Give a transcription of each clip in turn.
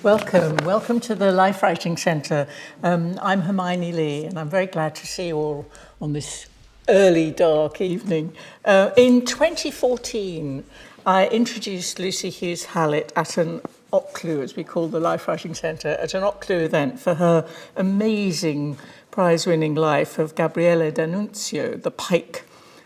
Welcome to the Life Writing Centre. I'm Hermione Lee, and I'm very glad to see you all on this early dark evening. In 2014, I introduced Lucy Hughes-Hallett at an OCLU, as we call the Life Writing Centre, at an OCLU event for her amazing prize-winning life of Gabriele D'Annunzio, the Pike,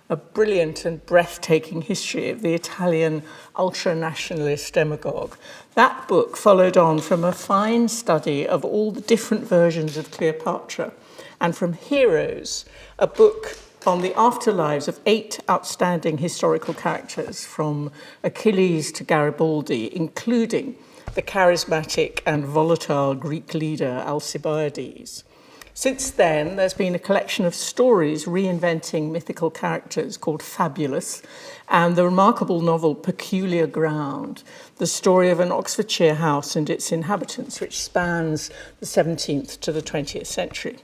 a brilliant and breathtaking history of the Italian ultra-nationalist demagogue. That book followed on from a fine study of all the different versions of Cleopatra, and from Heroes, a book on the afterlives of 8 outstanding historical characters, from Achilles to Garibaldi, including the charismatic and volatile Greek leader Alcibiades. Since then, there's been a collection of stories reinventing mythical characters called Fabulous, and the remarkable novel Peculiar Ground, the story of an Oxfordshire house and its inhabitants, which spans the 17th to the 20th century.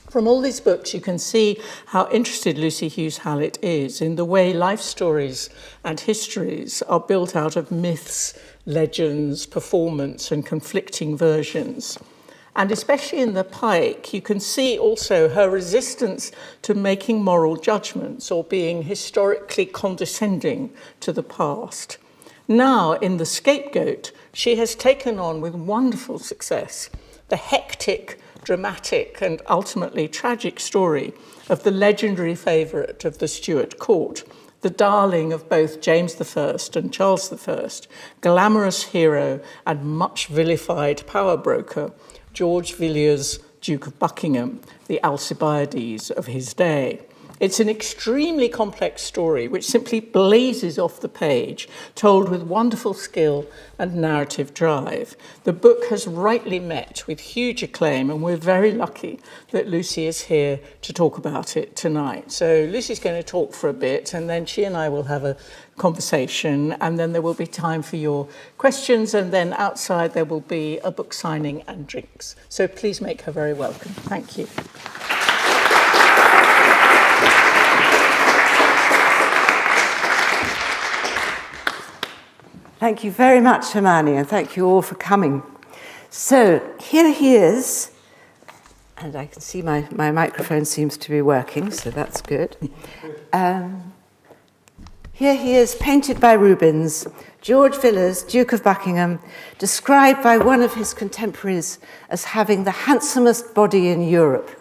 From all these books, you can see how interested Lucy Hughes-Hallett is in the way life stories and histories are built out of myths, legends, performance, and conflicting versions. And especially in the Pike, you can see also her resistance to making moral judgments or being historically condescending to the past. Now, in the Scapegoat, she has taken on with wonderful success the hectic, dramatic, and ultimately tragic story of the legendary favourite of the Stuart court, the darling of both James I and Charles I, glamorous hero and much vilified power broker, George Villiers, Duke of Buckingham, the Alcibiades of his day. It's an extremely complex story which simply blazes off the page, told with wonderful skill and narrative drive. The book has rightly met with huge acclaim, and we're very lucky that Lucy is here to talk about it tonight. So Lucy's going to talk for a bit, and then she and I will have a conversation, and then there will be time for your questions, and then outside there will be a book signing and drinks. So please make her very welcome. Thank you. Thank you very much, Hermione, and thank you all for coming. So here he is, and I can see my microphone seems to be working, so that's good. Here he is, painted by Rubens, George Villiers, Duke of Buckingham, described by one of his contemporaries as having the handsomest body in Europe,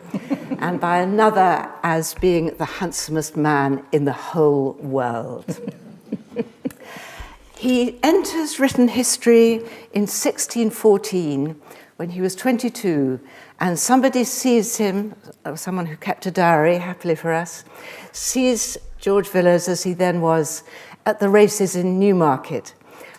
and by another as being the handsomest man in the whole world. He enters written history in 1614 when he was 22, and somebody sees him, someone who kept a diary, happily for us, sees George Villiers, as he then was, at the races in Newmarket.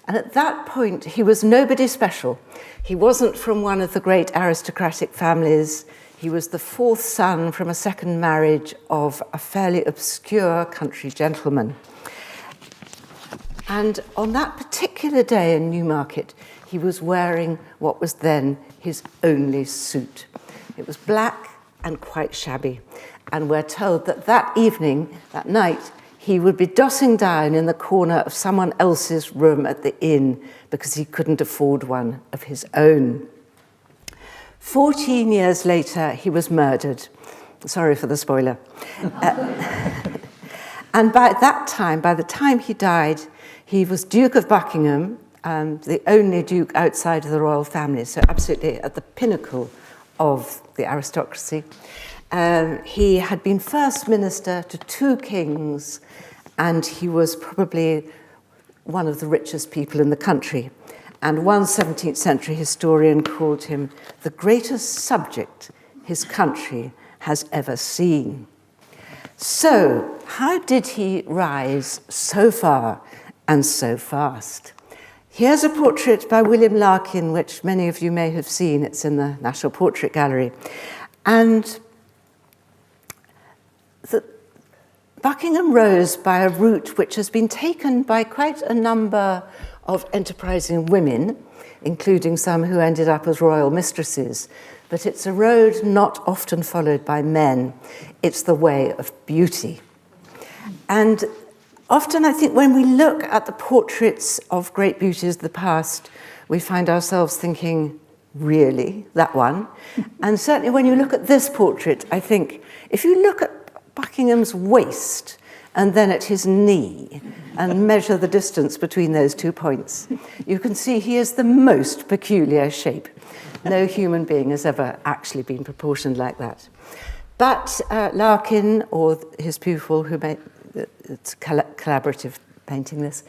And at that point, he was nobody special. He wasn't from one of the great aristocratic families. He was the 4th son from a second marriage of a fairly obscure country gentleman. And on that particular day in Newmarket, he was wearing what was then his only suit. It was black and quite shabby. And we're told that that evening, that night, he would be dossing down in the corner of someone else's room at the inn because he couldn't afford one of his own. 14 years later, he was murdered. Sorry for the spoiler. And by the time he died, he was Duke of Buckingham, the only duke outside of the royal family, so absolutely at the pinnacle of the aristocracy. He had been first minister to 2 kings, and he was probably one of the richest people in the country. And one 17th century historian called him the greatest subject his country has ever seen. So, how did he rise so far and so fast? Here's a portrait by William Larkin, which many of you may have seen. It's in the National Portrait Gallery. And Buckingham rose by a route which has been taken by quite a number of enterprising women, including some who ended up as royal mistresses. But it's a road not often followed by men. It's the way of beauty. And often I think when we look at the portraits of great beauties of the past, we find ourselves thinking, really, that one? And certainly when you look at this portrait, I think, if you look at Buckingham's waist and then at his knee and measure the distance between those 2 points, you can see he is the most peculiar shape. No human being has ever actually been proportioned like that. But Larkin, or his pupil, who made it's collaborative painting this,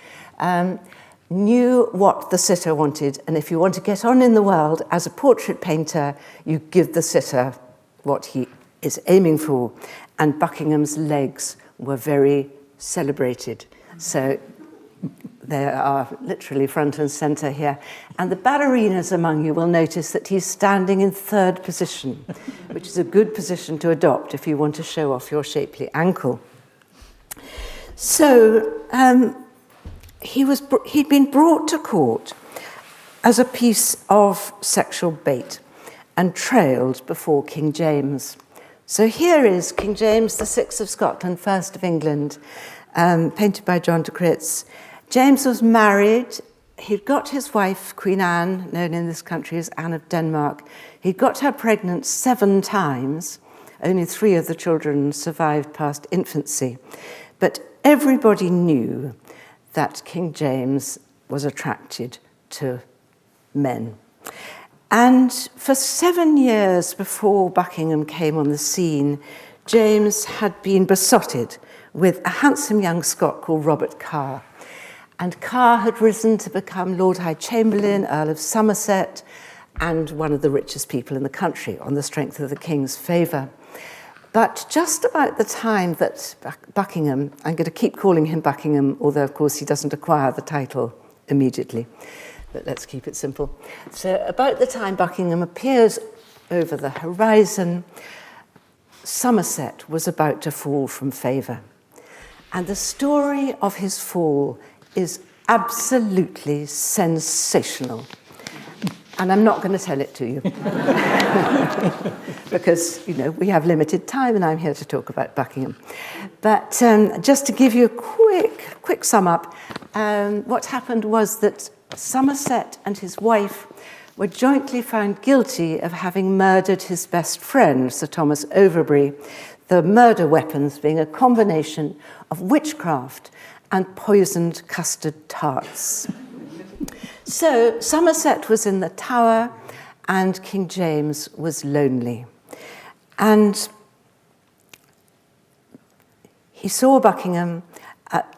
knew what the sitter wanted. And if you want to get on in the world as a portrait painter, you give the sitter what he is aiming for. And Buckingham's legs were very celebrated. So they are literally front and centre here. And the ballerinas among you will notice that he's standing in third position, which is a good position to adopt if you want to show off your shapely ankle. So he'd been brought to court as a piece of sexual bait and trailed before King James. So here is King James VI of Scotland, first of England, painted by John de Critz. James was married. He'd got his wife, Queen Anne, known in this country as Anne of Denmark. He'd got her pregnant 7 times. Only 3 of the children survived past infancy. But everybody knew that King James was attracted to men. And for 7 years before Buckingham came on the scene, James had been besotted with a handsome young Scot called Robert Carr. And Carr had risen to become Lord High Chamberlain, Earl of Somerset, and one of the richest people in the country on the strength of the king's favour. But just about the time that Buckingham, I'm going to keep calling him Buckingham, although of course he doesn't acquire the title immediately, but let's keep it simple. So about the time Buckingham appears over the horizon, Somerset was about to fall from favour. And the story of his fall is absolutely sensational. And I'm not going to tell it to you. Because, we have limited time and I'm here to talk about Buckingham. But just to give you a quick sum up, what happened was that Somerset and his wife were jointly found guilty of having murdered his best friend, Sir Thomas Overbury, the murder weapons being a combination of witchcraft and poisoned custard tarts. So Somerset was in the Tower and King James was lonely. And he saw Buckingham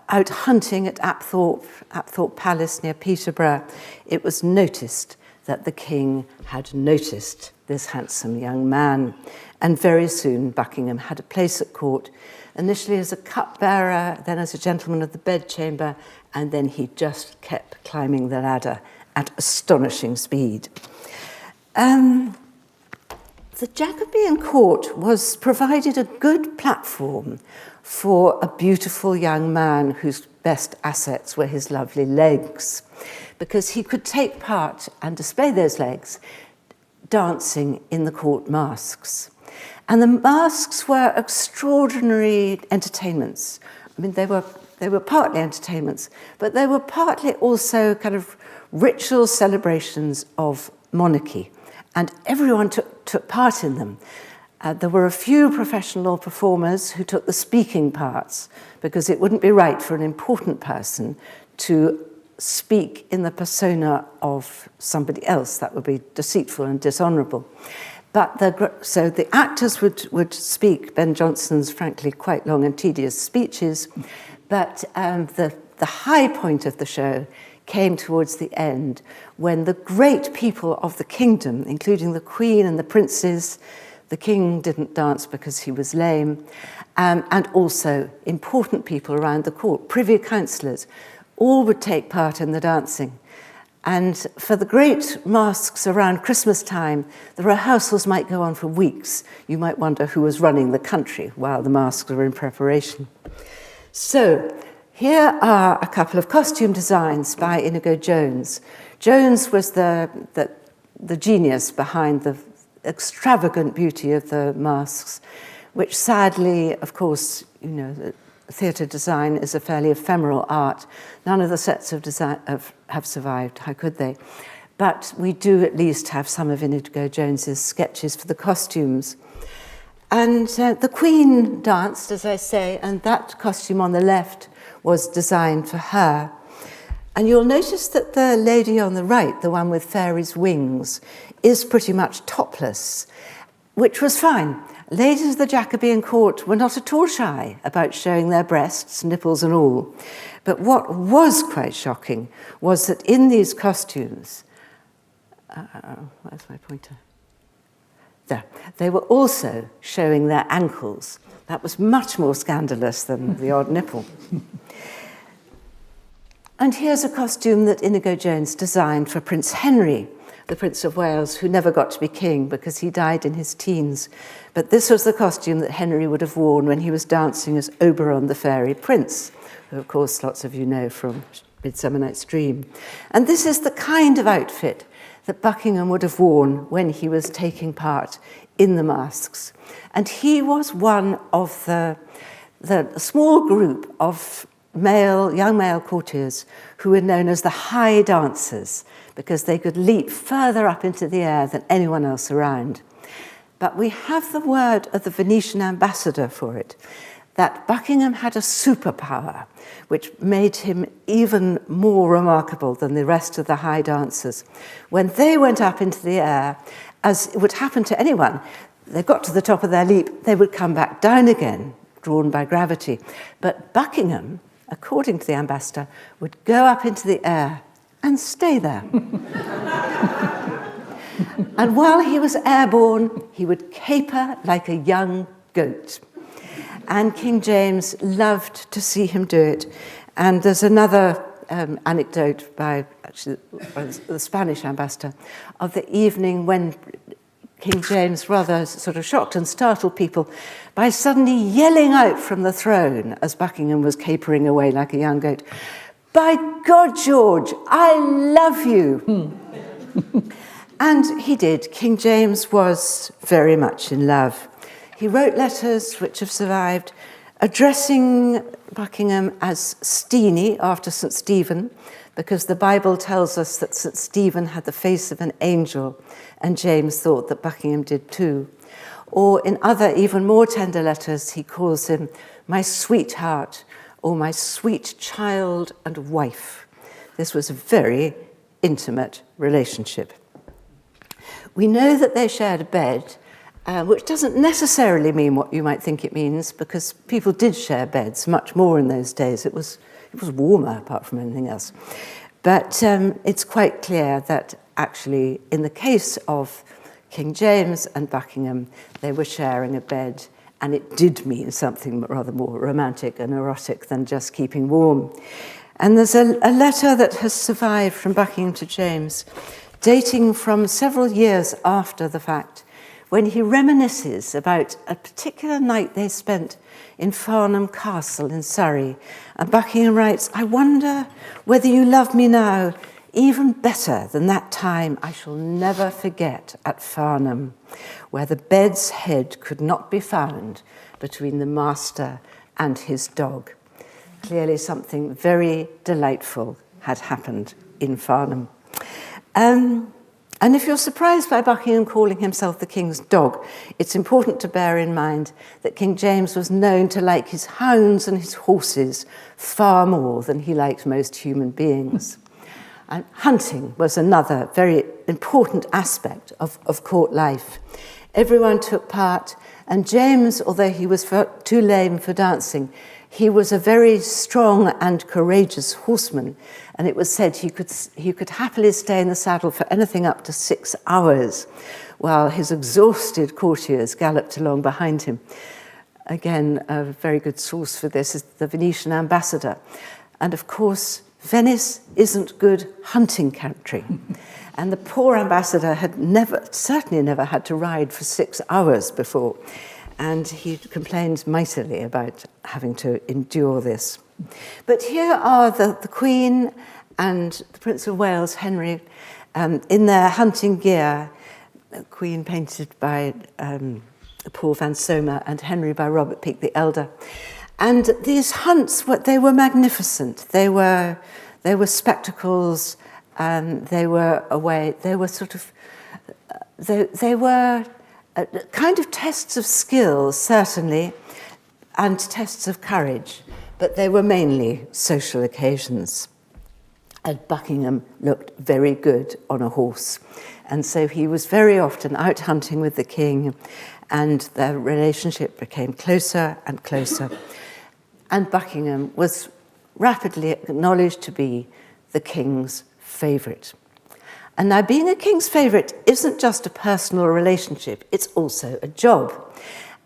out hunting at Apthorpe Palace near Peterborough. It was noticed that the king had noticed this handsome young man. And very soon Buckingham had a place at court, initially as a cupbearer, then as a gentleman of the bedchamber, and then he just kept climbing the ladder at astonishing speed. The Jacobean court was provided a good platform for a beautiful young man whose best assets were his lovely legs, because he could take part and display those legs dancing in the court masques. And the masques were extraordinary entertainments. I mean, they were partly entertainments, but they were partly also kind of ritual celebrations of monarchy, and everyone took part in them. There were a few professional performers who took the speaking parts, because it wouldn't be right for an important person to speak in the persona of somebody else. That would be deceitful and dishonourable. But so the actors would speak Ben Jonson's, frankly, quite long and tedious speeches, but the high point of the show came towards the end, when the great people of the kingdom, including the Queen and the princes, the king didn't dance because he was lame, and also important people around the court, privy councillors, all would take part in the dancing. And for the great masques around Christmas time, the rehearsals might go on for weeks. You might wonder who was running the country while the masques were in preparation. So here are a couple of costume designs by Inigo Jones. Jones was the genius behind the extravagant beauty of the masks, which sadly, of course, theatre design is a fairly ephemeral art. None of the sets of design have survived. How could they? but we do at least have some of Inigo Jones's sketches for the costumes. And the Queen danced, as I say, and that costume on the left was designed for her. And you'll notice that the lady on the right, the one with fairies' wings, is pretty much topless, which was fine. Ladies of the Jacobean court were not at all shy about showing their breasts, nipples and all. But what was quite shocking was that in these costumes, where's my pointer? There, they were also showing their ankles. That was much more scandalous than the odd nipple. And here's a costume that Inigo Jones designed for Prince Henry, the Prince of Wales, who never got to be king because he died in his teens. But this was the costume that Henry would have worn when he was dancing as Oberon the Fairy Prince, who, of course, lots of you know from Midsummer Night's Dream. And this is the kind of outfit that Buckingham would have worn when he was taking part in the masques. And he was one of the small group of young male courtiers who were known as the high dancers, because they could leap further up into the air than anyone else around. But we have the word of the Venetian ambassador for it, that Buckingham had a superpower, which made him even more remarkable than the rest of the high dancers. When they went up into the air, as it would happen to anyone, they got to the top of their leap, they would come back down again, drawn by gravity. But Buckingham, according to the ambassador, would go up into the air and stay there. And while he was airborne, he would caper like a young goat. And King James loved to see him do it. And there's another anecdote by actually the Spanish ambassador of the evening when King James rather sort of shocked and startled people by suddenly yelling out from the throne as Buckingham was capering away like a young goat, "By God, George, I love you." And he did. King James was very much in love. He wrote letters which have survived, addressing Buckingham as Steenie after St. Stephen, because the Bible tells us that St. Stephen had the face of an angel, and James thought that Buckingham did too. Or in other, even more tender letters, he calls him my sweetheart, or my sweet child and wife. This was a very intimate relationship. We know that they shared a bed, which doesn't necessarily mean what you might think it means, because people did share beds much more in those days. It was warmer, apart from anything else. But it's quite clear that actually, in the case of King James and Buckingham, they were sharing a bed, and it did mean something rather more romantic and erotic than just keeping warm. And there's a letter that has survived from Buckingham to James, dating from several years after the fact, when he reminisces about a particular night they spent in Farnham Castle in Surrey. And Buckingham writes, "I wonder whether you love me now even better than that time I shall never forget at Farnham, where the bed's head could not be found between the master and his dog." Clearly something very delightful had happened in Farnham. And if you're surprised by Buckingham calling himself the king's dog, it's important to bear in mind that King James was known to like his hounds and his horses far more than he liked most human beings. And hunting was another very important aspect of court life. Everyone took part, and James, although he was too lame for dancing, he was a very strong and courageous horseman, and it was said he could happily stay in the saddle for anything up to 6 hours, while his exhausted courtiers galloped along behind him. Again, a very good source for this is the Venetian ambassador. And of course, Venice isn't good hunting country. And the poor ambassador had certainly never had to ride for 6 hours before. And he complained mightily about having to endure this. But here are the Queen and the Prince of Wales, Henry, in their hunting gear, the Queen painted by Paul van Sommer and Henry by Robert Peake the Elder. And these hunts, they were magnificent. They were spectacles They were away. They were sort of. They were kind of tests of skill, certainly, and tests of courage, but they were mainly social occasions. And Buckingham looked very good on a horse, and so he was very often out hunting with the king, and their relationship became closer and closer. And Buckingham was rapidly acknowledged to be the king's favourite. And now being a king's favourite isn't just a personal relationship, it's also a job.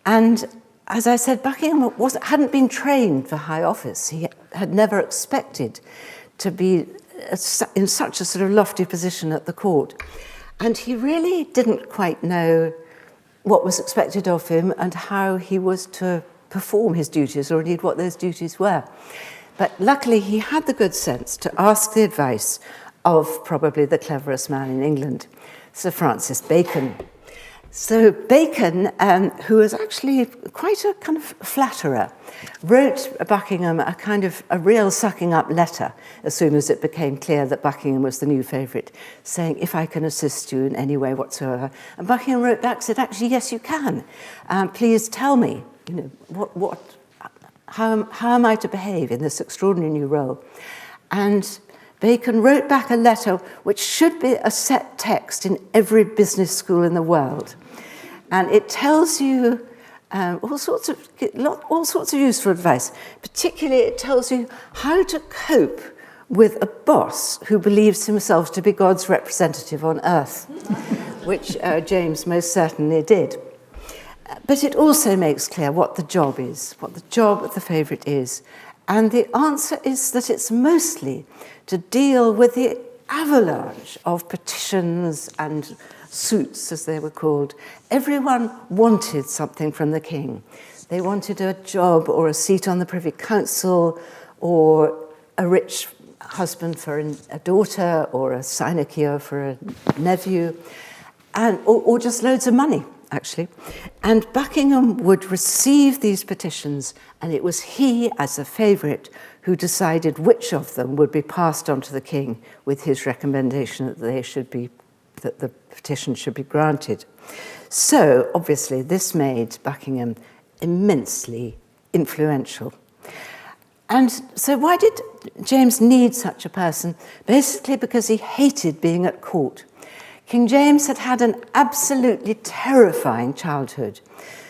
And as I said, Buckingham hadn't been trained for high office. He had never expected to be in such a sort of lofty position at the court. And he really didn't quite know what was expected of him and how he was to perform his duties, or indeed what those duties were. But luckily he had the good sense to ask the advice of probably the cleverest man in England, Sir Francis Bacon. So Bacon, who was actually quite a kind of flatterer, wrote Buckingham a real sucking up letter as soon as it became clear that Buckingham was the new favourite, saying, if I can assist you in any way whatsoever. And Buckingham wrote back, said, actually, yes, you can. Please tell me, how am I to behave in this extraordinary new role? And Bacon wrote back a letter which should be a set text in every business school in the world. And it tells you all sorts of useful advice. Particularly, it tells you how to cope with a boss who believes himself to be God's representative on earth, which James most certainly did. But it also makes clear what the job is, what the job of the favourite is. And the answer is that it's mostly to deal with the avalanche of petitions and suits, as they were called. Everyone wanted something from the king. They wanted a job or a seat on the Privy Council, or a rich husband for a daughter, or a sinecure for a nephew, or just loads of money, actually. And Buckingham would receive these petitions, and it was he, as a favourite, who decided which of them would be passed on to the king with his recommendation that the petition should be granted. So, obviously, this made Buckingham immensely influential. And so why did James need such a person? Basically because he hated being at court. King James had had an absolutely terrifying childhood.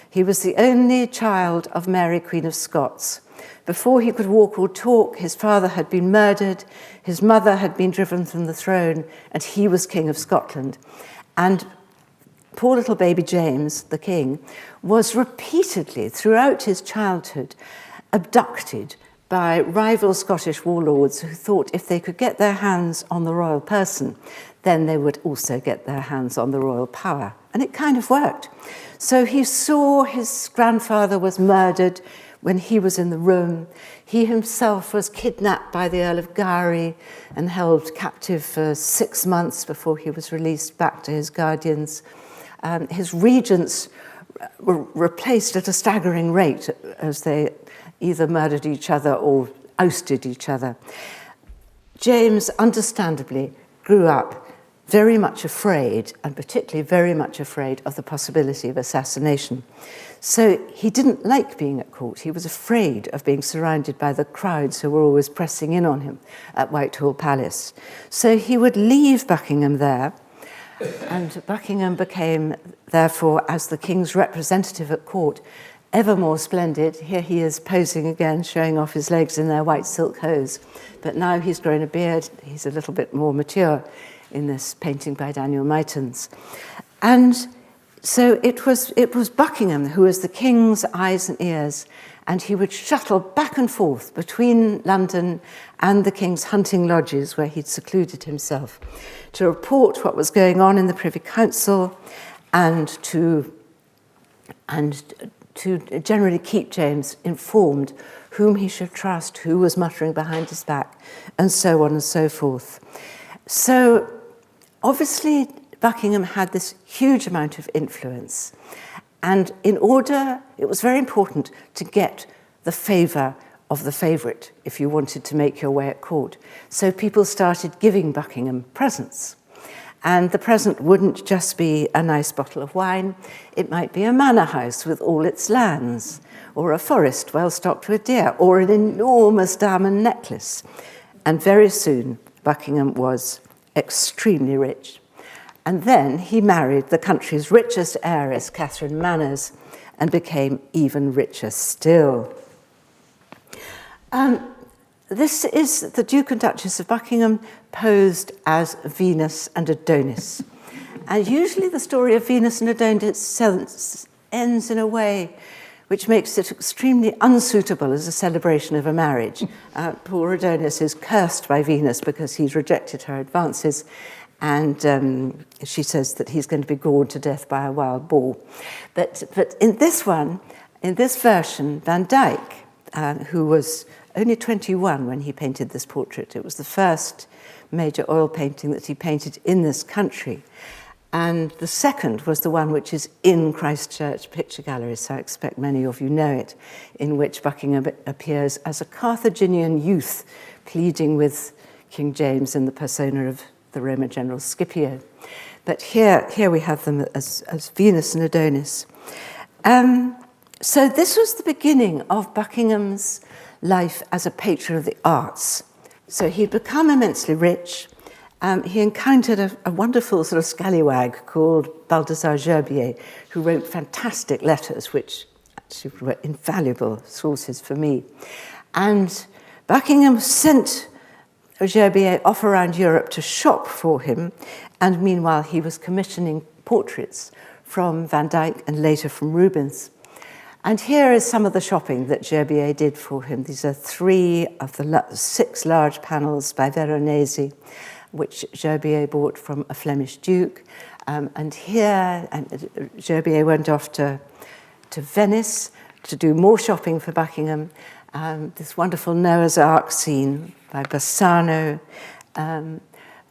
He was the only child of Mary, Queen of Scots. Before he could walk or talk, his father had been murdered, his mother had been driven from the throne, and he was King of Scotland. And poor little baby James, the king, was repeatedly, throughout his childhood, abducted by rival Scottish warlords who thought if they could get their hands on the royal person, then they would also get their hands on the royal power. And it kind of worked. So he saw his grandfather was murdered when he was in the room. He himself was kidnapped by the Earl of Gowrie and held captive for 6 months before he was released back to his guardians. His regents were replaced at a staggering rate as they either murdered each other or ousted each other. James, understandably, grew up very much afraid, and particularly very much afraid of the possibility of assassination. So he didn't like being at court. He was afraid of being surrounded by the crowds who were always pressing in on him at Whitehall Palace. So he would leave Buckingham there, and Buckingham became, therefore, as the king's representative at court, ever more splendid. Here he is posing again, showing off his legs in their white silk hose. But now he's grown a beard. He's a little bit more mature in this painting by Daniel Meitens. And so it was Buckingham who was the king's eyes and ears, and he would shuttle back and forth between London and the king's hunting lodges where he'd secluded himself to report what was going on in the Privy Council and to generally keep James informed whom he should trust, who was muttering behind his back, and so on and so forth. So obviously Buckingham had this huge amount of influence, and it was very important to get the favour of the favourite if you wanted to make your way at court. So people started giving Buckingham presents. And the present wouldn't just be a nice bottle of wine, it might be a manor house with all its lands, or a forest well stocked with deer, or an enormous diamond necklace. And very soon, Buckingham was extremely rich. And then he married the country's richest heiress, Catherine Manners, and became even richer still. This is the Duke and Duchess of Buckingham posed as Venus and Adonis. And usually the story of Venus and Adonis ends in a way which makes it extremely unsuitable as a celebration of a marriage. Poor Adonis is cursed by Venus because he's rejected her advances, and she says that he's going to be gored to death by a wild boar. But in this version, Van Dyck, who was only 21 when he painted this portrait, it was the first major oil painting that he painted in this country. And the second was the one which is in Christchurch Picture Gallery, so I expect many of you know it, in which Buckingham appears as a Carthaginian youth pleading with King James in the persona of the Roman general Scipio. But here we have them as Venus and Adonis. So this was the beginning of Buckingham's life as a patron of the arts. So he'd become immensely rich. He encountered a wonderful sort of scallywag called Balthazar Gerbier, who wrote fantastic letters, which actually were invaluable sources for me. And Buckingham sent Gerbier off around Europe to shop for him, and meanwhile he was commissioning portraits from Van Dyck and later from Rubens. And here is some of the shopping that Gerbier did for him. These are 3 of the 6 large panels by Veronese, which Gerbier bought from a Flemish duke. And here, Gerbier went off to Venice to do more shopping for Buckingham. This wonderful Noah's Ark scene by Bassano,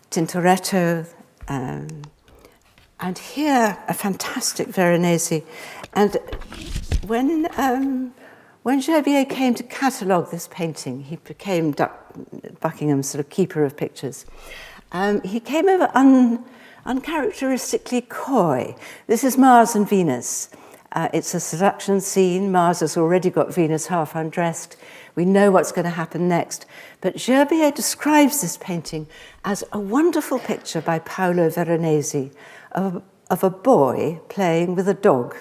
Tintoretto, and here a fantastic Veronese. And when Gerbier came to catalogue this painting, he became Buckingham's sort of keeper of pictures. He came over uncharacteristically coy. This is Mars and Venus. It's a seduction scene. Mars has already got Venus half undressed. We know what's going to happen next. But Gerbier describes this painting as a wonderful picture by Paolo Veronese of a boy playing with a dog.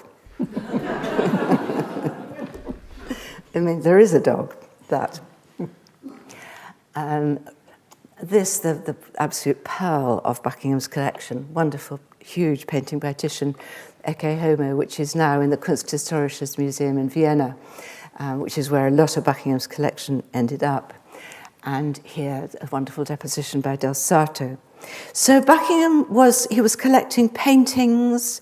I mean, there is a dog, that. This, the absolute pearl of Buckingham's collection, wonderful, huge painting by Titian, Ecce Homo, which is now in the Kunsthistorisches Museum in Vienna, which is where a lot of Buckingham's collection ended up. And here, a wonderful deposition by Del Sarto. So Buckingham was collecting paintings.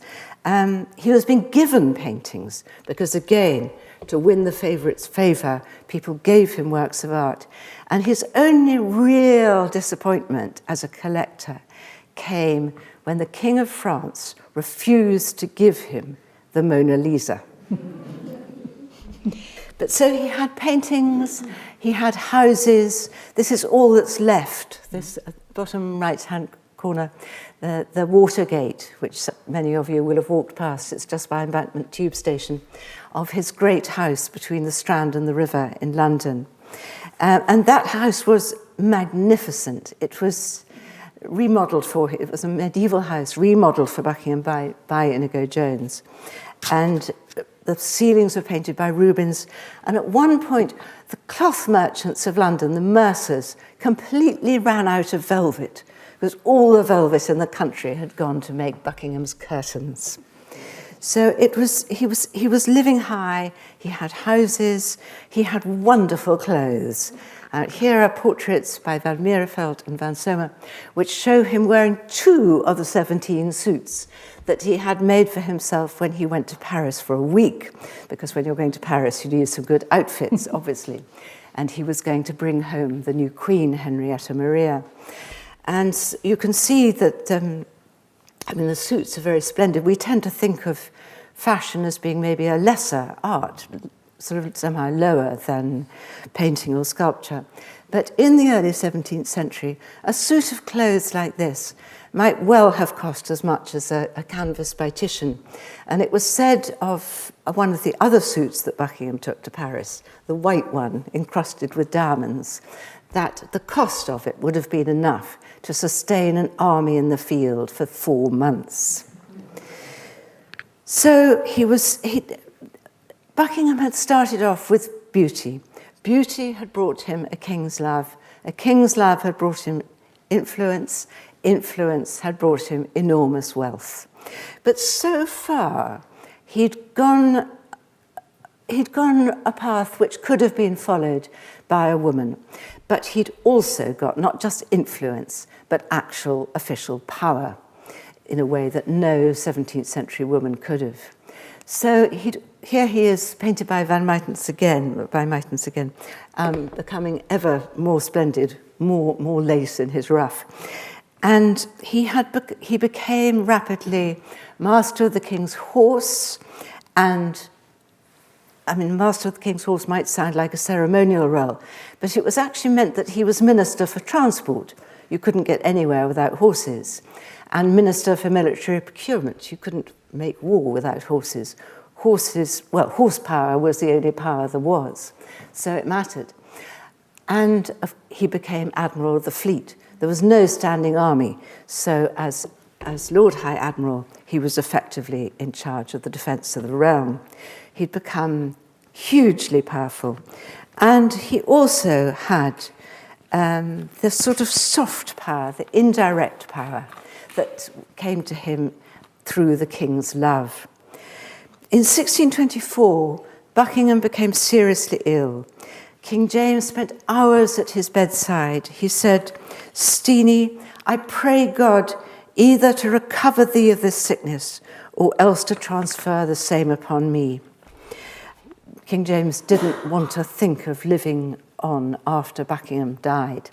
He was being given paintings because, again, to win the favourite's favour, people gave him works of art. And his only real disappointment as a collector came when the King of France refused to give him the Mona Lisa. But so he had paintings, he had houses. This is all that's left. This bottom right-hand corner, the Watergate, which many of you will have walked past. It's just by Embankment Tube Station, of his great house between the Strand and the river in London. And that house was magnificent. It was remodelled for him. It was a medieval house remodelled for Buckingham by Inigo Jones. And the ceilings were painted by Rubens. And at one point, the cloth merchants of London, the mercers, completely ran out of velvet because all the velvet in the country had gone to make Buckingham's curtains. So he was living high, he had houses, he had wonderful clothes. Here are portraits by Van Mierefeld and Van Sommer, which show him wearing 2 of the 17 suits that he had made for himself when he went to Paris for a week, because when you're going to Paris, you need some good outfits, obviously. And he was going to bring home the new queen, Henrietta Maria. And you can see that, the suits are very splendid. We tend to think of fashion as being maybe a lesser art, sort of somehow lower than painting or sculpture. But in the early 17th century, a suit of clothes like this might well have cost as much as a canvas by Titian. And it was said of one of the other suits that Buckingham took to Paris, the white one encrusted with diamonds, that the cost of it would have been enough to sustain an army in the field for 4 months. So Buckingham had started off with beauty. Beauty had brought him a king's love. A king's love had brought him influence. Influence had brought him enormous wealth. But so far, he'd gone a path which could have been followed by a woman. But he'd also got not just influence, but actual official power in a way that no 17th century woman could have. So here he is, painted by Van Muytens again, becoming ever more splendid, more lace in his ruff. And he became rapidly master of the king's horse, and master of the king's horse might sound like a ceremonial role, but it was actually meant that he was minister for transport. You couldn't get anywhere without horses. And minister for military procurement. You couldn't make war without horses. Horsepower was the only power there was, so it mattered. And he became admiral of the fleet. There was no standing army, so as Lord High Admiral, he was effectively in charge of the defence of the realm. He'd become hugely powerful, and he also had the sort of soft power, the indirect power that came to him through the king's love. In 1624, Buckingham became seriously ill. King James spent hours at his bedside. He said, "Steenie, I pray God either to recover thee of this sickness or else to transfer the same upon me." King James didn't want to think of living on after Buckingham died.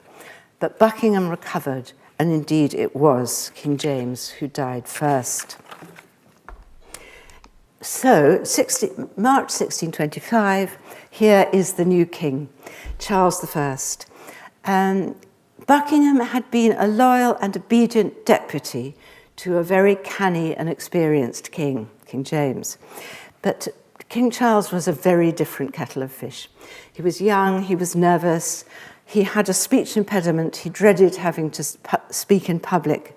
But Buckingham recovered, and indeed it was King James who died first. So, March 1625, here is the new king, Charles I. Buckingham had been a loyal and obedient deputy to a very canny and experienced king, King James. But King Charles was a very different kettle of fish. He was young, he was nervous, he had a speech impediment, he dreaded having to speak in public.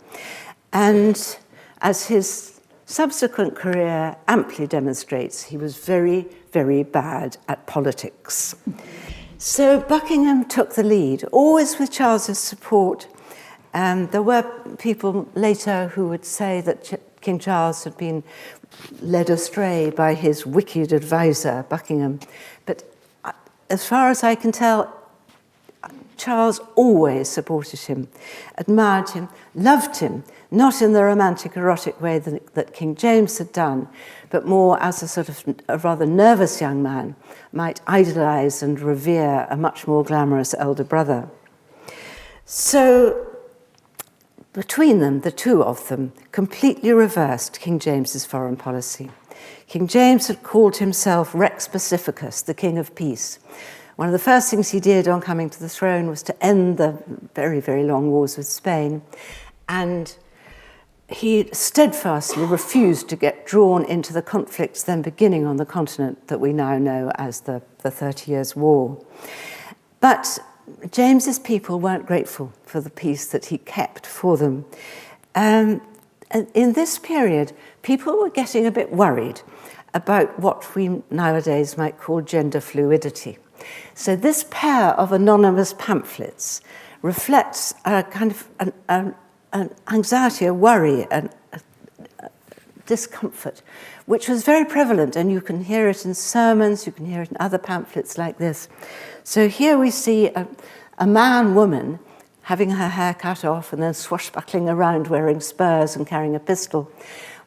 And as his subsequent career amply demonstrates, he was very, very bad at politics. So Buckingham took the lead, always with Charles's support. There were people later who would say that King Charles had been led astray by his wicked advisor, Buckingham. But as far as I can tell, Charles always supported him, admired him, loved him, not in the romantic, erotic way that King James had done, but more as a sort of a rather nervous young man might idolize and revere a much more glamorous elder brother. So between them, the two of them, completely reversed King James's foreign policy. King James had called himself Rex Pacificus, the King of Peace. One of the first things he did on coming to the throne was to end the very, very long wars with Spain, and he steadfastly refused to get drawn into the conflicts then beginning on the continent that we now know as the 30 Years' War. But James's people weren't grateful for the peace that he kept for them. And in this period, people were getting a bit worried about what we nowadays might call gender fluidity. So this pair of anonymous pamphlets reflects a kind of an anxiety, a worry, a discomfort, which was very prevalent, and you can hear it in sermons, you can hear it in other pamphlets like this. So here we see a man-woman having her hair cut off and then swashbuckling around wearing spurs and carrying a pistol,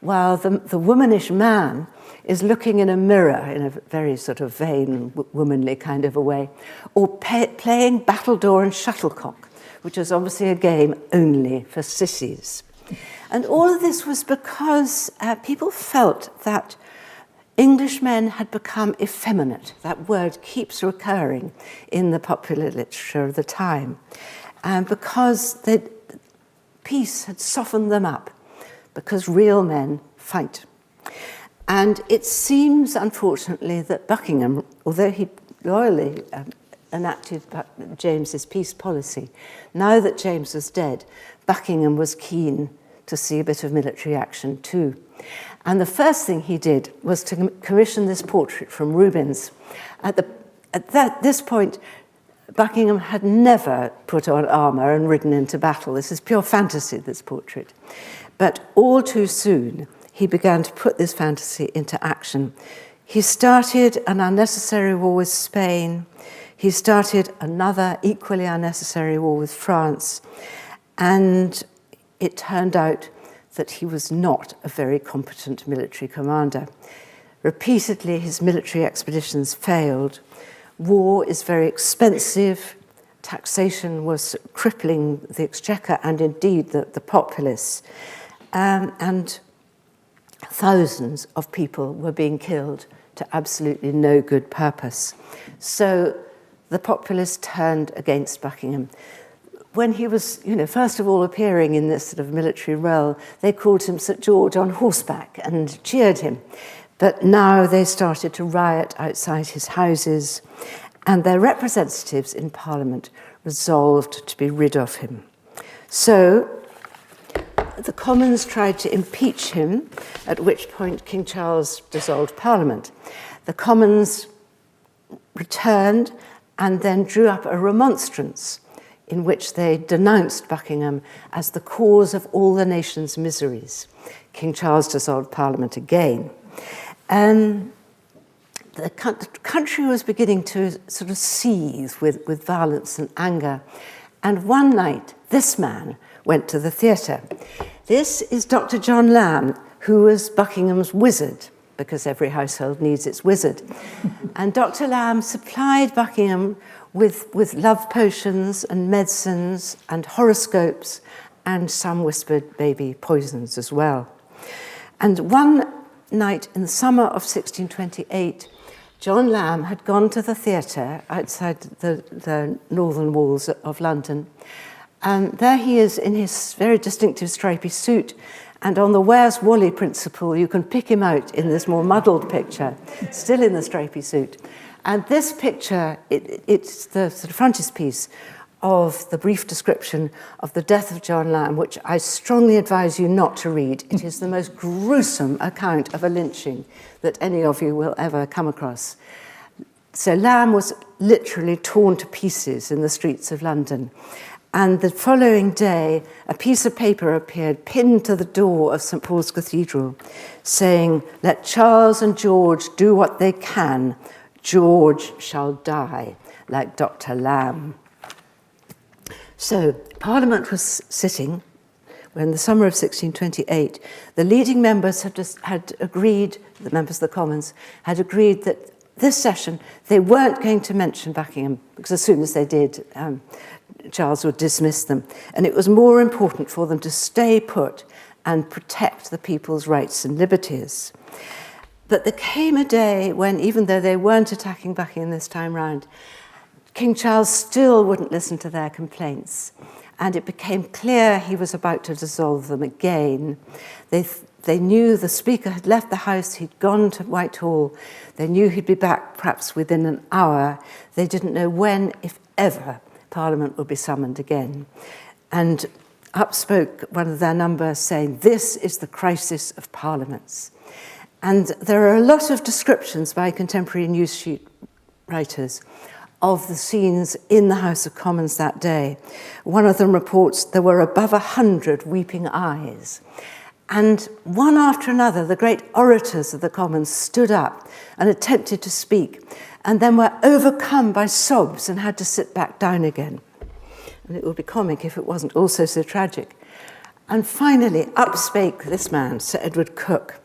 while the womanish man is looking in a mirror in a very sort of vain, womanly kind of a way, or playing battledore and shuttlecock, which is obviously a game only for sissies. And all of this was because people felt that Englishmen had become effeminate. That word keeps recurring in the popular literature of the time, because peace had softened them up, because real men fight. And it seems, unfortunately, that Buckingham, although he loyally enacted James's peace policy, now that James was dead, Buckingham was keen to see a bit of military action too. And the first thing he did was to commission this portrait from Rubens. At this point, Buckingham had never put on armour and ridden into battle. This is pure fantasy, this portrait. But all too soon, he began to put this fantasy into action. He started an unnecessary war with Spain. He started another equally unnecessary war with France. And it turned out that he was not a very competent military commander. Repeatedly, his military expeditions failed. War is very expensive. Taxation was crippling the exchequer and indeed the populace. And thousands of people were being killed to absolutely no good purpose. So the populace turned against Buckingham. When he was, first of all appearing in this sort of military role, they called him St. George on horseback and cheered him. But now they started to riot outside his houses, and their representatives in Parliament resolved to be rid of him. So the Commons tried to impeach him, at which point King Charles dissolved Parliament. The Commons returned and then drew up a remonstrance in which they denounced Buckingham as the cause of all the nation's miseries. King Charles dissolved Parliament again. The country was beginning to sort of seethe with violence and anger. And one night, this man went to the theatre. This is Dr. John Lamb, who was Buckingham's wizard, because every household needs its wizard. And Dr. Lamb supplied Buckingham with love potions and medicines and horoscopes and some whispered baby poisons as well. And one night in the summer of 1628, John Lamb had gone to the theatre outside the northern walls of London. And there he is in his very distinctive stripy suit. And on the Where's Wally principle, you can pick him out in this more muddled picture, still in the stripy suit. And this picture, it's the sort of frontispiece of the brief description of the death of John Lamb, which I strongly advise you not to read. It is the most gruesome account of a lynching that any of you will ever come across. So Lamb was literally torn to pieces in the streets of London. And the following day, a piece of paper appeared pinned to the door of St. Paul's Cathedral, saying, "Let Charles and George do what they can. George shall die, like Dr. Lamb." So Parliament was sitting when the summer of 1628, the leading members had agreed, the members of the Commons, had agreed that this session they weren't going to mention Buckingham, because as soon as they did, Charles would dismiss them. And it was more important for them to stay put and protect the people's rights and liberties. But there came a day when, even though they weren't attacking Buckingham this time round, King Charles still wouldn't listen to their complaints. And it became clear he was about to dissolve them again. They knew the Speaker had left the House, he'd gone to Whitehall. They knew he'd be back perhaps within an hour. They didn't know when, if ever, Parliament would be summoned again. And up spoke one of their number saying, "This is the crisis of parliaments." And there are a lot of descriptions by contemporary news sheet writers of the scenes in the House of Commons that day. One of them reports there were above 100 weeping eyes. And one after another, the great orators of the Commons stood up and attempted to speak, and then were overcome by sobs and had to sit back down again. And it would be comic if it wasn't also so tragic. And finally, up spake this man, Sir Edward Coke.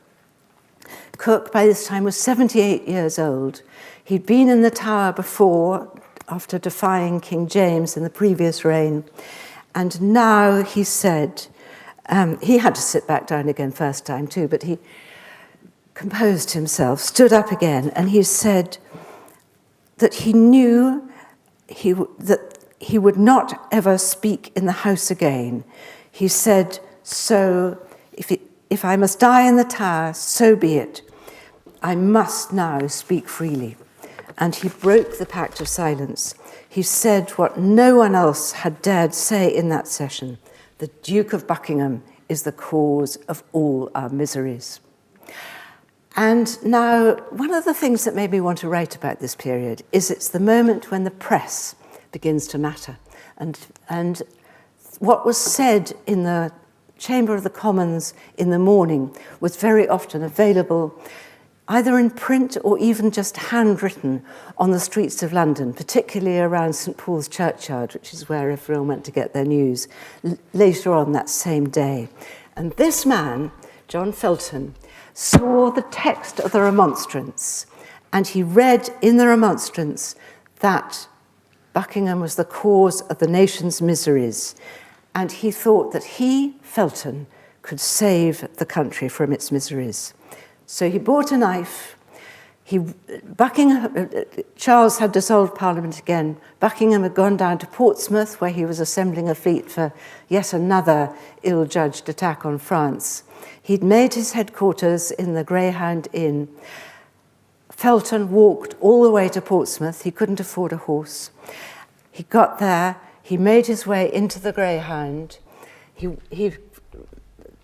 Coke, by this time, was 78 years old. He'd been in the Tower before, after defying King James in the previous reign. And now he said, he had to sit back down again first time too, but composed himself, stood up again, and he said that he knew that he would not ever speak in the House again. He said, so if I must die in the Tower, so be it. I must now speak freely. And he broke the pact of silence. He said what no one else had dared say in that session: the Duke of Buckingham is the cause of all our miseries. And now, one of the things that made me want to write about this period is it's the moment when the press begins to matter. And what was said in the Chamber of the Commons in the morning was very often available either in print or even just handwritten on the streets of London, particularly around St Paul's Churchyard, which is where everyone went to get their news, later on that same day. And this man, John Felton, saw the text of the remonstrance, and he read in the remonstrance that Buckingham was the cause of the nation's miseries, and he thought that he, Felton, could save the country from its miseries. So he bought a knife. Charles had dissolved Parliament again. Buckingham had gone down to Portsmouth, where he was assembling a fleet for yet another ill-judged attack on France. He'd made his headquarters in the Greyhound Inn. Felton walked all the way to Portsmouth. He couldn't afford a horse. He got there. He made his way into the Greyhound. He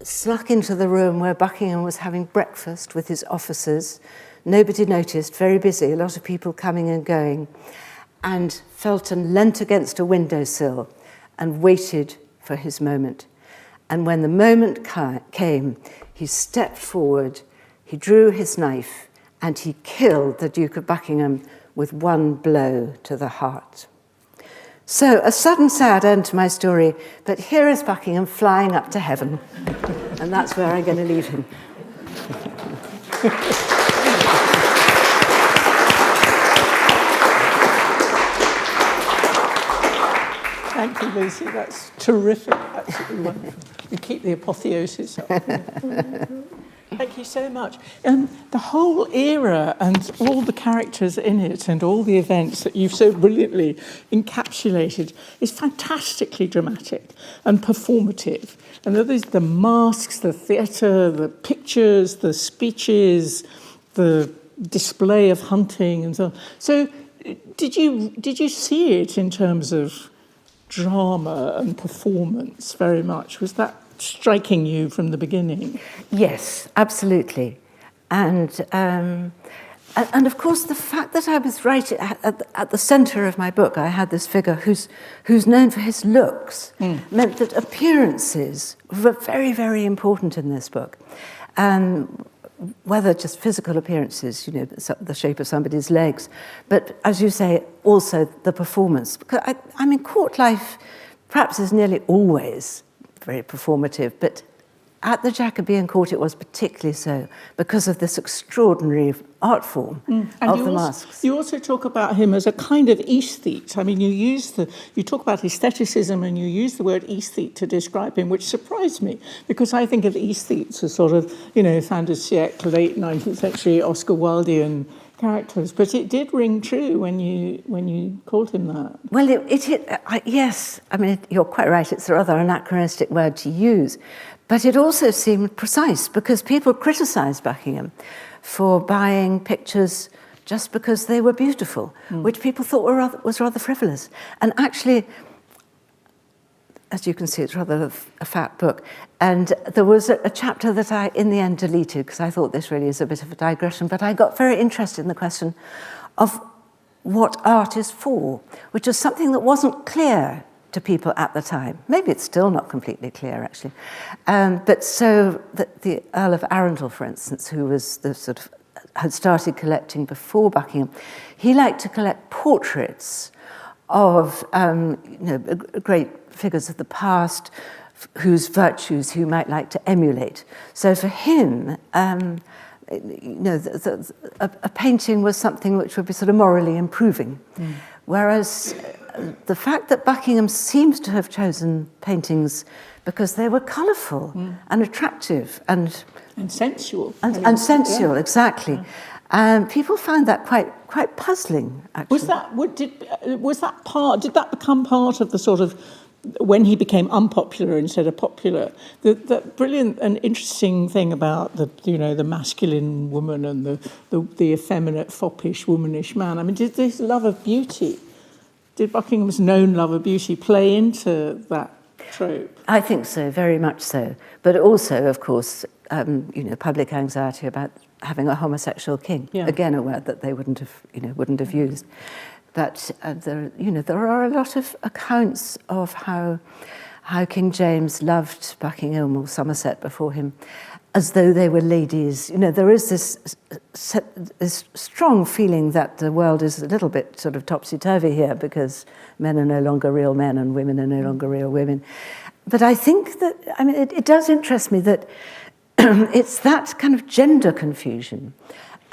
snuck into the room where Buckingham was having breakfast with his officers. Nobody noticed, very busy, a lot of people coming and going. And Felton leant against a windowsill and waited for his moment. And when the moment came, he stepped forward, he drew his knife, and he killed the Duke of Buckingham with one blow to the heart. So, a sudden sad end to my story, but here is Buckingham flying up to heaven. And that's where I'm going to leave him. Thank you, Lucy. That's terrific. Absolutely wonderful. You keep the apotheosis up. Thank you so much. The whole era and all the characters in it and all the events that you've so brilliantly encapsulated is fantastically dramatic and performative. And there's the masks, the theatre, the pictures, the speeches, the display of hunting and so on. So did you see it in terms of drama and performance very much? Was that striking you from the beginning? Yes, absolutely. And of course, the fact that I was right at the centre of my book, I had this figure who's known for his looks, meant that appearances were very, very important in this book. Whether just physical appearances, the shape of somebody's legs, but as you say, also the performance. Because I mean, court life perhaps is nearly always very performative, but at the Jacobean court it was particularly so because of this extraordinary art form of the masks. You also talk about him as a kind of aesthete. I mean, you talk about aestheticism and you use the word aesthete to describe him, which surprised me because I think of aesthetes as sort of, fin de siècle, late 19th century Oscar Wildean characters, but it did ring true when you called him that. Well, yes. I mean, you're quite right. It's a rather anachronistic word to use, but it also seemed precise because people criticised Buckingham for buying pictures just because they were beautiful, which people thought was rather frivolous. And actually, as you can see, it's rather a fat book. And there was a chapter that I, in the end, deleted because I thought this really is a bit of a digression, but I got very interested in the question of what art is for, which is something that wasn't clear to people at the time. Maybe it's still not completely clear, actually. But so the Earl of Arundel, for instance, who was had started collecting before Buckingham, he liked to collect portraits of great figures of the past whose virtues he might like to emulate. So for him, a painting was something which would be sort of morally improving. Whereas the fact that Buckingham seems to have chosen paintings because they were colourful and attractive and sensual. And sensual, exactly. People found that quite puzzling, actually. Did that become part of the sort of, when he became unpopular instead of popular, the brilliant and interesting thing about the masculine woman and the effeminate, foppish, womanish man? I mean, did this love of beauty, did Buckingham's known love of beauty play into that trope? I think so, very much so. But also, of course, public anxiety about having a homosexual king. Yeah. Again, a word that they wouldn't have used. But there are a lot of accounts of how King James loved Buckingham or Somerset before him, as though they were ladies. There is this strong feeling that the world is a little bit sort of topsy-turvy here because men are no longer real men and women are no longer real women. But I think that, it does interest me that it's that kind of gender confusion,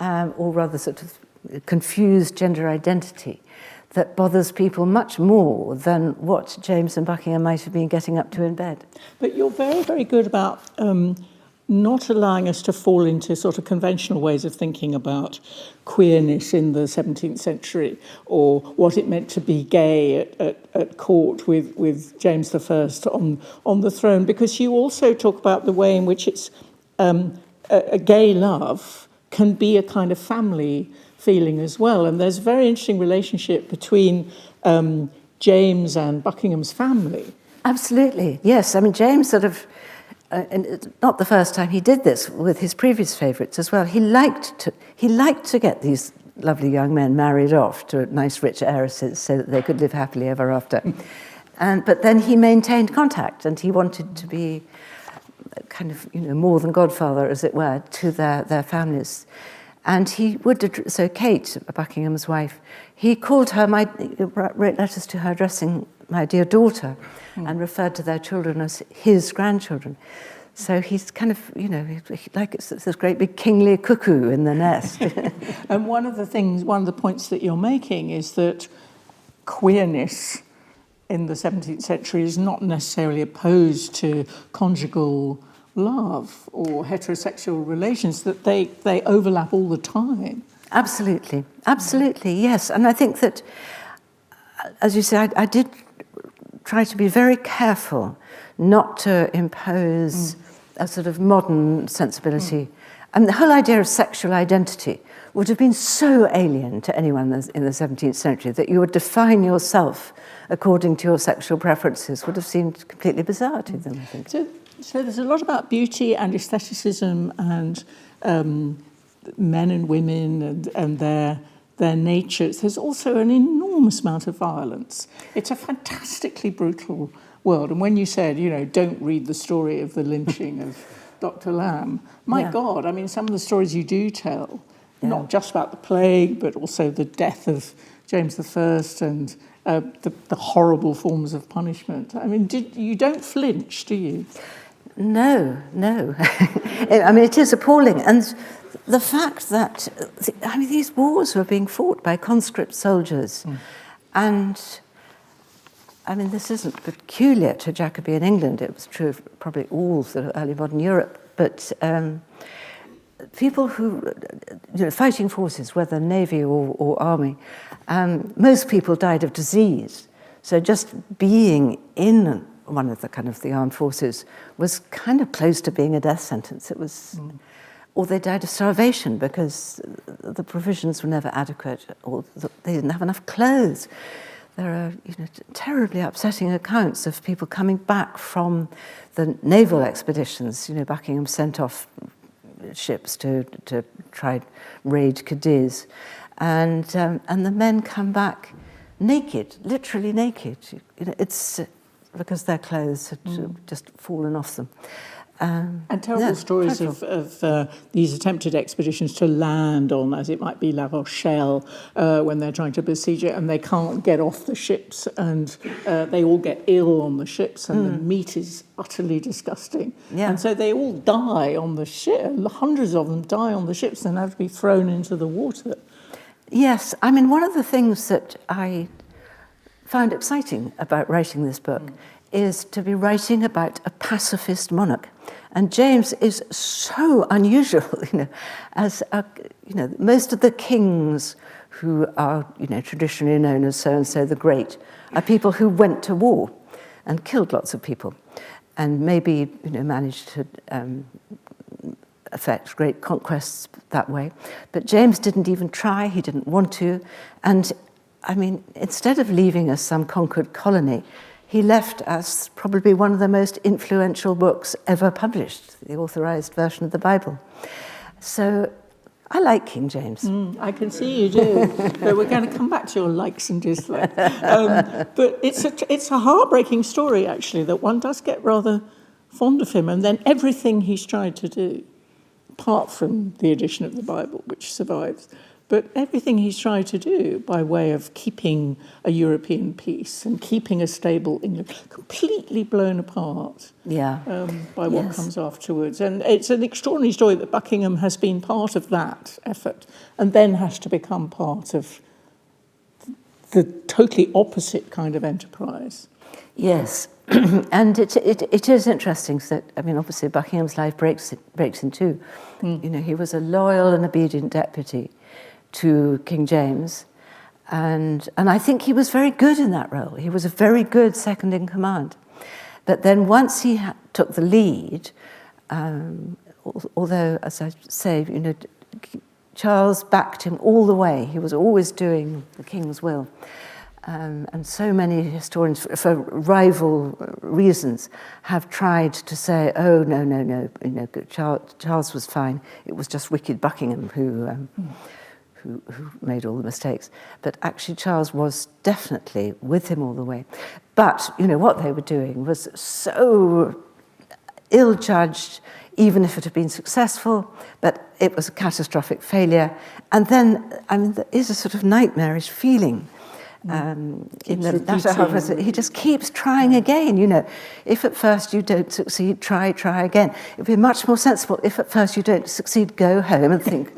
or rather sort of confused gender identity, that bothers people much more than what James and Buckingham might have been getting up to in bed. But you're very, very good about not allowing us to fall into sort of conventional ways of thinking about queerness in the 17th century, or what it meant to be gay at court with James I on the throne, because you also talk about the way in which it's a gay love can be a kind of family feeling as well. And there's a very interesting relationship between James and Buckingham's family. Absolutely, yes. James sort of, and it's not the first time he did this with his previous favourites as well. He liked to get these lovely young men married off to nice rich heiresses so that they could live happily ever after. But then he maintained contact, and he wanted to be kind of, more than godfather, as it were, to their families. And he would, so Kate, Buckingham's wife, he called her, wrote letters to her addressing my dear daughter, and referred to their children as his grandchildren. So he's kind of, like it's this great big kingly cuckoo in the nest. And one of the points that you're making is that queerness in the 17th century is not necessarily opposed to conjugal love or heterosexual relations, that they overlap all the time. Absolutely, yes. And I think that, as you say, I did try to be very careful not to impose a sort of modern sensibility. And the whole idea of sexual identity would have been so alien to anyone in the 17th century that you would define yourself according to your sexual preferences would have seemed completely bizarre to them, I think. So there's a lot about beauty and aestheticism and men and women and their natures. There's also an enormous amount of violence. It's a fantastically brutal world. And when you said, don't read the story of the lynching of Dr. Lamb, my God, some of the stories you do tell, not just about the plague, but also the death of James I and the horrible forms of punishment. You don't flinch, do you? No. It is appalling. And the fact that, these wars were being fought by conscript soldiers. And, this isn't peculiar to Jacobean England. It was true of probably all sort of early modern Europe. But people who, fighting forces, whether navy or army, most people died of disease. So just being in one of the armed forces was kind of close to being a death sentence. It was, or they died of starvation because the provisions were never adequate, or they didn't have enough clothes. There are, terribly upsetting accounts of people coming back from the naval expeditions. Buckingham sent off ships to try raid Cadiz, and the men come back naked, literally naked. It's because their clothes had just fallen off them. And terrible stories of these attempted expeditions to land on, as it might be, La Rochelle, when they're trying to besiege it, and they can't get off the ships, and they all get ill on the ships, and the meat is utterly disgusting. Yeah. And so they all die on the ship. Hundreds of them die on the ships and have to be thrown into the water. Yes, one of the things that I found exciting about writing this book is to be writing about a pacifist monarch. And James is so unusual, as most of the kings who are, traditionally known as so-and-so the Great, are people who went to war and killed lots of people, and maybe, managed to effect great conquests that way. But James didn't even try, he didn't want to. And, instead of leaving us some conquered colony, he left us probably one of the most influential books ever published, the authorized version of the Bible. So I like King James. I can see you do. But we're going to come back to your likes and dislikes. But it's a heartbreaking story, actually, that one does get rather fond of him. And then everything he's tried to do, apart from the edition of the Bible, which survives, but everything he's tried to do by way of keeping a European peace and keeping a stable England, completely blown apart by what comes afterwards. And it's an extraordinary story that Buckingham has been part of that effort and then has to become part of the totally opposite kind of enterprise. Yes, and it is interesting that, obviously Buckingham's life breaks in two. He was a loyal and obedient deputy to King James, and I think he was very good in that role. He was a very good second in command. But then once he took the lead, although, as I say, Charles backed him all the way. He was always doing the king's will. And so many historians, for rival reasons, have tried to say, oh, no, Charles was fine. It was just wicked Buckingham who made all the mistakes. But actually Charles was definitely with him all the way. But, what they were doing was so ill-judged, even if it had been successful, but it was a catastrophic failure. And then, there is a sort of nightmarish feeling in the latter half. He just keeps trying again. If at first you don't succeed, try again. It would be much more sensible if at first you don't succeed, go home and think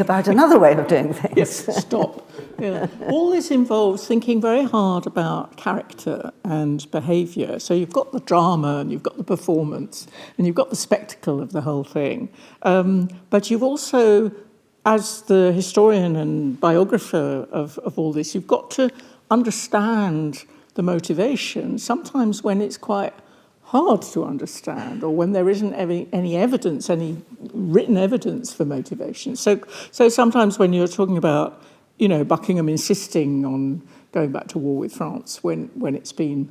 about another way of doing things. Yes, stop. Yeah. All this involves thinking very hard about character and behaviour. So you've got the drama and you've got the performance and you've got the spectacle of the whole thing. But you've also, as the historian and biographer of all this, you've got to understand the motivation, sometimes when it's quite hard to understand or when there isn't any evidence, any written evidence for motivation. So sometimes when you're talking about, Buckingham insisting on going back to war with France when it's clearly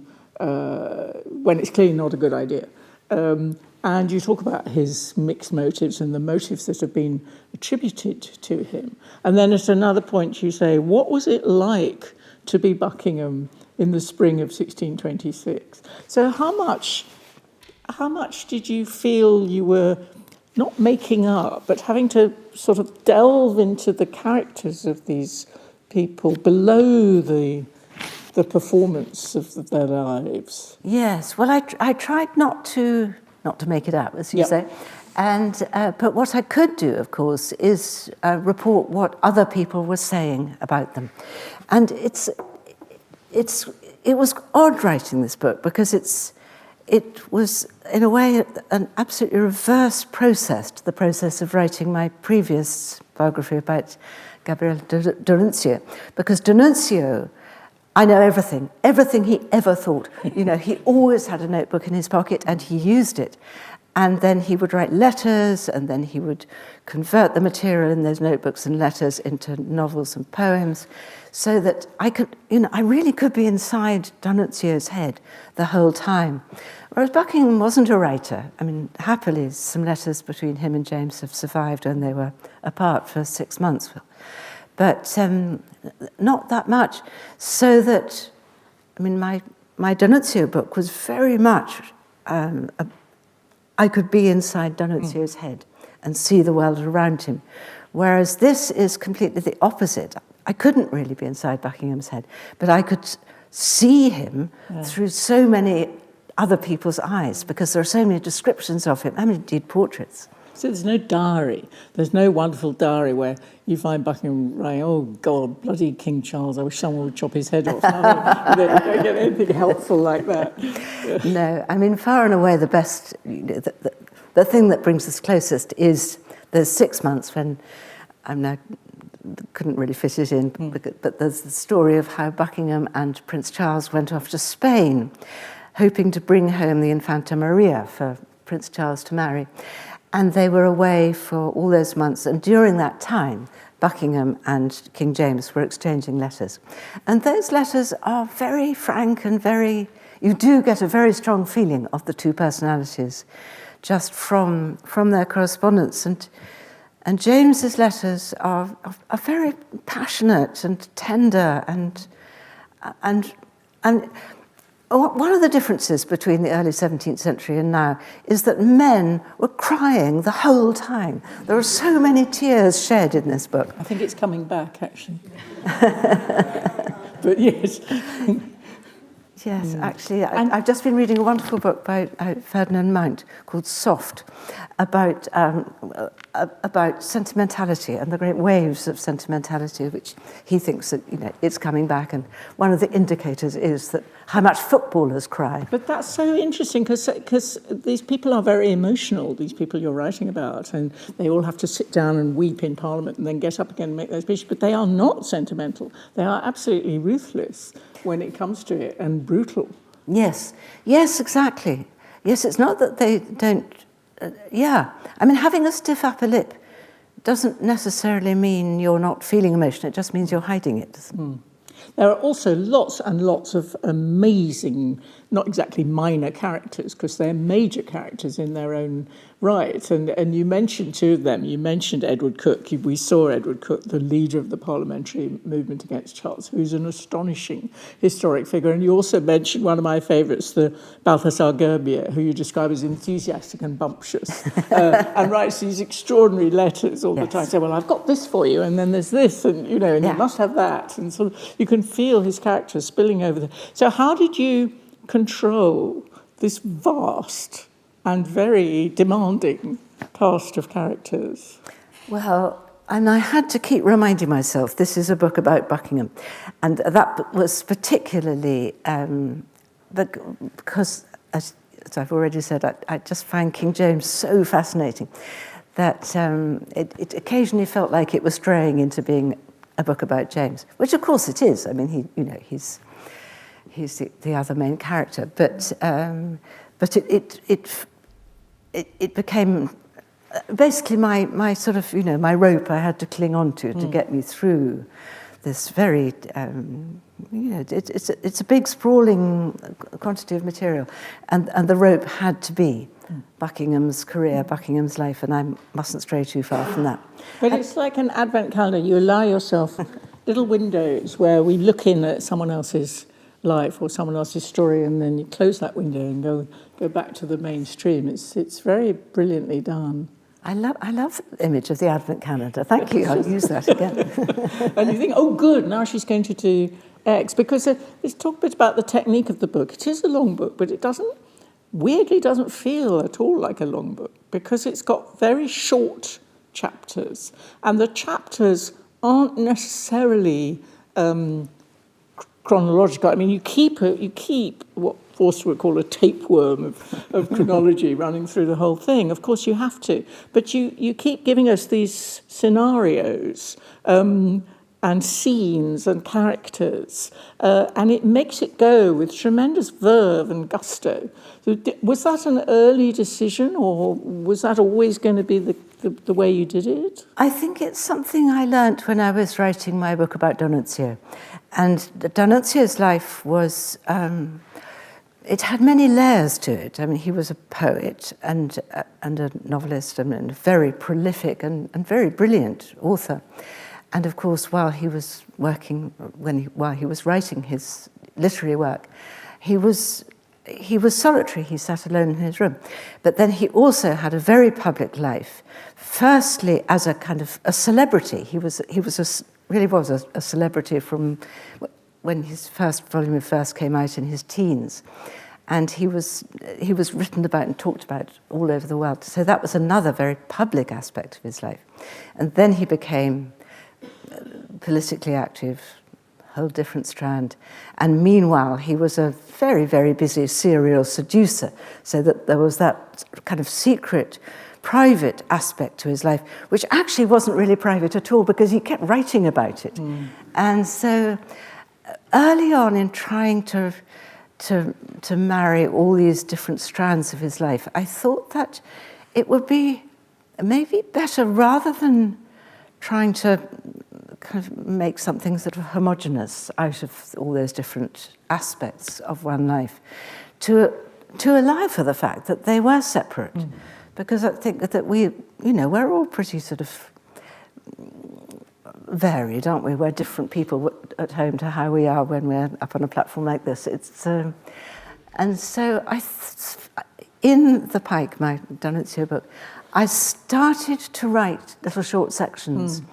not a good idea, and you talk about his mixed motives and the motives that have been attributed to him. And then at another point you say, what was it like to be Buckingham in the spring of 1626? So how much did you feel you were not making up, but having to sort of delve into the characters of these people below the performance of their lives? Yes, well, I tried not to make it up, as you say. And but what I could do, of course, is report what other people were saying about them. And it was odd writing this book because it was, in a way, an absolutely reverse process to the process of writing my previous biography about Gabriele D'Annunzio. Because D'Annunzio, I know everything he ever thought. He always had a notebook in his pocket and he used it. And then he would write letters, and then he would convert the material in those notebooks and letters into novels and poems, so that I really could be inside D'Annunzio's head the whole time. Whereas Buckingham wasn't a writer. Happily, some letters between him and James have survived when they were apart for 6 months. But not that much. So that, my D'Annunzio book was very much I could be inside D'Annunzio's head and see the world around him. Whereas this is completely the opposite. I couldn't really be inside Buckingham's head, but I could see him through so many other people's eyes because there are so many descriptions of him, indeed portraits. So there's no diary. There's no wonderful diary where you find Buckingham writing, "Oh God, bloody King Charles! I wish someone would chop his head off." You don't get anything helpful like that. No, I mean, far and away the best, the thing that brings us closest is there's 6 months when couldn't really fit it in, but there's the story of how Buckingham and Prince Charles went off to Spain, hoping to bring home the Infanta Maria for Prince Charles to marry. And they were away for all those months, and during that time, Buckingham and King James were exchanging letters. And those letters are very frank and you do get a very strong feeling of the two personalities just from their correspondence. And James's letters are very passionate and tender, and one of the differences between the early 17th century and now is that men were crying the whole time. There are so many tears shed in this book. I think it's coming back, actually. But yes. Yes, actually, I've just been reading a wonderful book by Ferdinand Mount called Soft, about sentimentality and the great waves of sentimentality, which he thinks that it's coming back, and one of the indicators is that how much footballers cry. But that's so interesting because these people are very emotional, these people you're writing about, and they all have to sit down and weep in Parliament and then get up again and make their speech, but they are not sentimental. They are absolutely ruthless when it comes to it, and brutal. Yes, exactly. Yes, it's not that they don't... I mean, having a stiff upper lip doesn't necessarily mean you're not feeling emotion. It just means you're hiding it. There are also lots and lots of amazing, not exactly minor characters, because they're major characters in their own right. And you mentioned two of them. You mentioned Edward Coke. We saw Edward Coke, the leader of the parliamentary movement against Charles, who's an astonishing historic figure. And you also mentioned one of my favourites, the Balthasar Gerbier, who you describe as enthusiastic and bumptious, and writes these extraordinary letters all the time. Say, well, I've got this for you, and then there's this, and you must have that. And so you can feel his character spilling over there. So how did you control this vast and very demanding cast of characters? Well, and I had to keep reminding myself, this is a book about Buckingham. And that was particularly because, as I've already said, I just find King James so fascinating that it occasionally felt like it was straying into being a book about James, which of course it is. I mean, he's the other main character, but it became basically my sort of my rope I had to cling on to get me through this very it's a big sprawling quantity of material, and the rope had to be Buckingham's career, Buckingham's life, and I mustn't stray too far from that. But it's like an advent calendar. You allow yourself little windows where we look in at someone else's life or someone else's story, and then you close that window and go back to the mainstream. It's very brilliantly done. I love the image of the advent calendar. Thank you. I'll use that again. And you think, oh, good, now she's going to do X. Because let's talk a bit about the technique of the book. It is a long book, but it weirdly doesn't feel at all like a long book, because it's got very short chapters, and the chapters aren't necessarily chronological. I mean, you keep what Forster would call a tapeworm of chronology running through the whole thing. Of course, you have to, but you keep giving us these scenarios and scenes and characters, and it makes it go with tremendous verve and gusto. So was that an early decision, or was that always going to be the way you did it? I think it's something I learnt when I was writing my book about D'Annunzio. And D'Annunzio's life was, it had many layers to it. I mean, he was a poet and a novelist and a very prolific and very brilliant author. And of course, while he was writing his literary work, he was solitary. He sat alone in his room. But then he also had a very public life. Firstly, as a kind of a celebrity. He really was a celebrity from when his first volume first came out in his teens. and he was written about and talked about all over the world. So that was another very public aspect of his life. And then he became politically active, whole different strand. And meanwhile, he was a very, very busy serial seducer, so that there was that kind of secret, private aspect to his life, which actually wasn't really private at all, because he kept writing about it. And so early on in trying to marry all these different strands of his life, I thought that it would be maybe better, rather than trying to kind of make something sort of homogeneous out of all those different aspects of one life, to allow for the fact that they were separate. Because I think that we're all pretty sort of varied, aren't we? We're different people at home to how we are when we're up on a platform like this. And so in The Pike, my D'Annunzio book, I started to write little short sections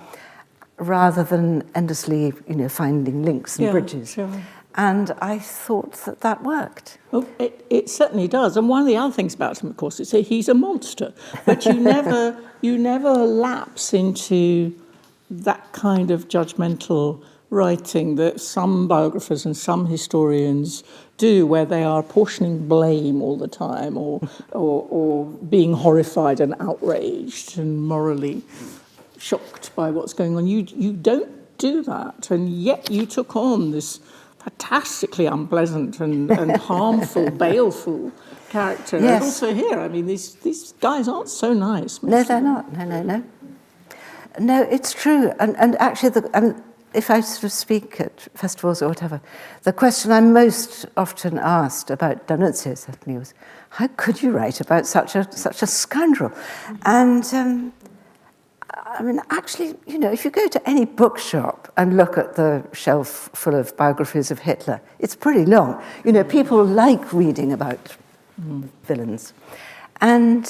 rather than endlessly, finding links and bridges. Sure. And I thought that worked. Well, it certainly does. And one of the other things about him, of course, is that he's a monster. But you never lapse into that kind of judgmental writing that some biographers and some historians do, where they are apportioning blame all the time, or being horrified and outraged and morally shocked by what's going on. You don't do that, and yet you took on this fantastically unpleasant and harmful, baleful character. Yes. And also here, I mean, these guys aren't so nice. No, they're not. No, it's true. And actually, if I sort of speak at festivals or whatever, the question I'm most often asked about D'Annunzio certainly was, how could you write about such a scoundrel? And I mean, actually, if you go to any bookshop and look at the shelf full of biographies of Hitler, it's pretty long. People like reading about villains. And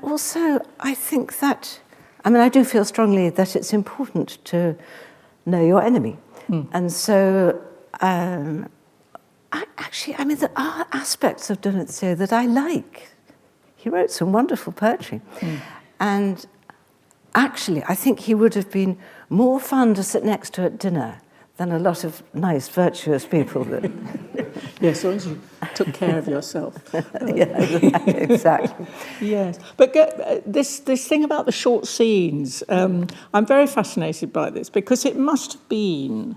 also, I think that, I do feel strongly that it's important to know your enemy. And so, there are aspects of D'Annunzio that I like. He wrote some wonderful poetry. And actually, I think he would have been more fun to sit next to at dinner than a lot of nice, virtuous people. Yes, as long as you took care of yourself. Yeah, exactly. Yes, but this thing about the short scenes, I'm very fascinated by this, because it must have been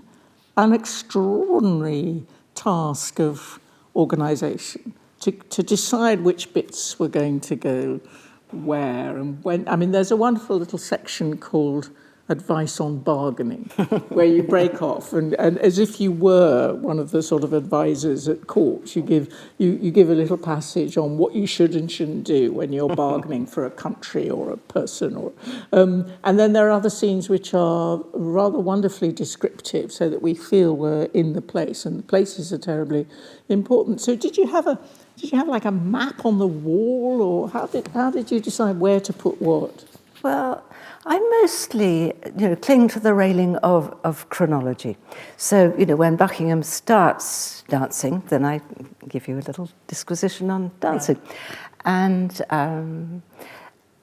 an extraordinary task of organisation to decide which bits were going to go where and when. I mean, there's a wonderful little section called Advice on Bargaining, where you break off, and as if you were one of the sort of advisors at court, you give a little passage on what you should and shouldn't do when you're bargaining for a country or a person, and then there are other scenes which are rather wonderfully descriptive, so that we feel we're in the place, and the places are terribly important. So did you have like a map on the wall, or how did you decide where to put what? Well, I mostly, cling to the railing of chronology. So, when Buckingham starts dancing, then I give you a little disquisition on dancing. Right.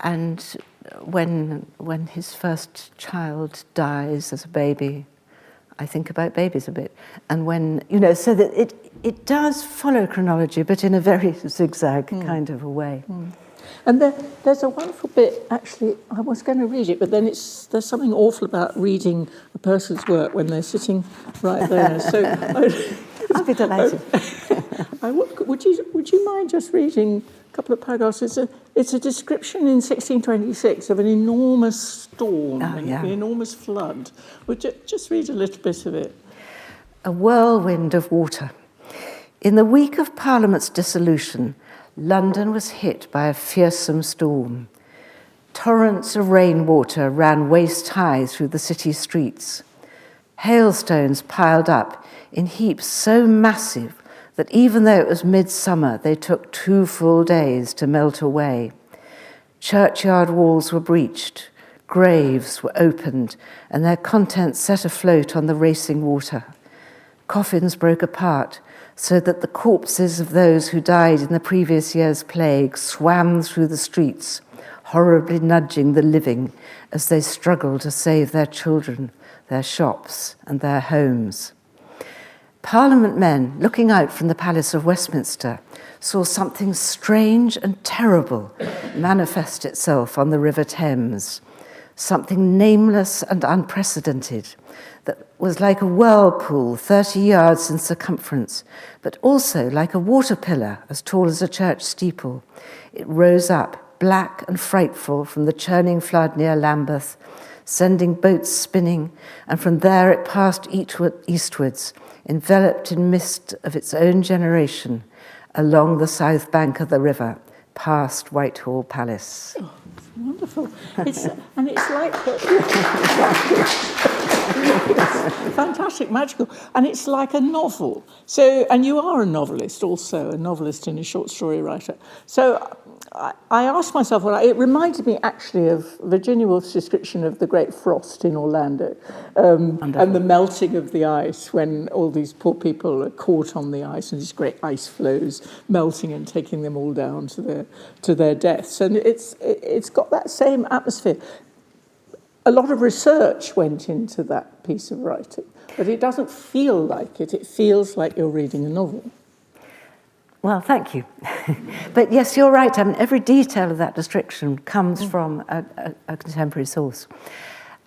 And when his first child dies as a baby, I think about babies a bit. And when, so that it does follow chronology, but in a very zigzag kind of a way. And there's a wonderful bit, actually, I was going to read it, but then there's something awful about reading a person's work when they're sitting right there. So I'll be delighted. Would you mind just reading a couple of paragraphs? It's a description in 1626 of an enormous storm, an enormous flood. Would you just read a little bit of it? A whirlwind of water. In the week of Parliament's dissolution, London was hit by a fearsome storm. Torrents of rainwater ran waist-high through the city streets. Hailstones piled up in heaps so massive that even though it was midsummer, they took 2 full days to melt away. Churchyard walls were breached, graves were opened, and their contents set afloat on the racing water. Coffins broke apart, so that the corpses of those who died in the previous year's plague swam through the streets, horribly nudging the living as they struggled to save their children, their shops, and their homes. Parliament men, looking out from the Palace of Westminster, saw something strange and terrible manifest itself on the River Thames, something nameless and unprecedented that was like a whirlpool 30 yards in circumference, but also like a water pillar as tall as a church steeple. It rose up, black and frightful, from the churning flood near Lambeth, sending boats spinning, and from there it passed eastwards, enveloped in mist of its own generation, along the south bank of the river, past Whitehall Palace. Oh, it's wonderful. It's like it's fantastic, magical, and it's like a novel. So, and you are a novelist also, a novelist and a short story writer. So I asked myself, it reminded me actually of Virginia Woolf's description of the Great Frost in Orlando, and the melting of the ice when all these poor people are caught on the ice and these great ice floes melting and taking them all down to their deaths. And it's got that same atmosphere. A lot of research went into that piece of writing, but it doesn't feel like it. It feels like you're reading a novel. Well, thank you. But yes, you're right. I mean, every detail of that description comes from a contemporary source.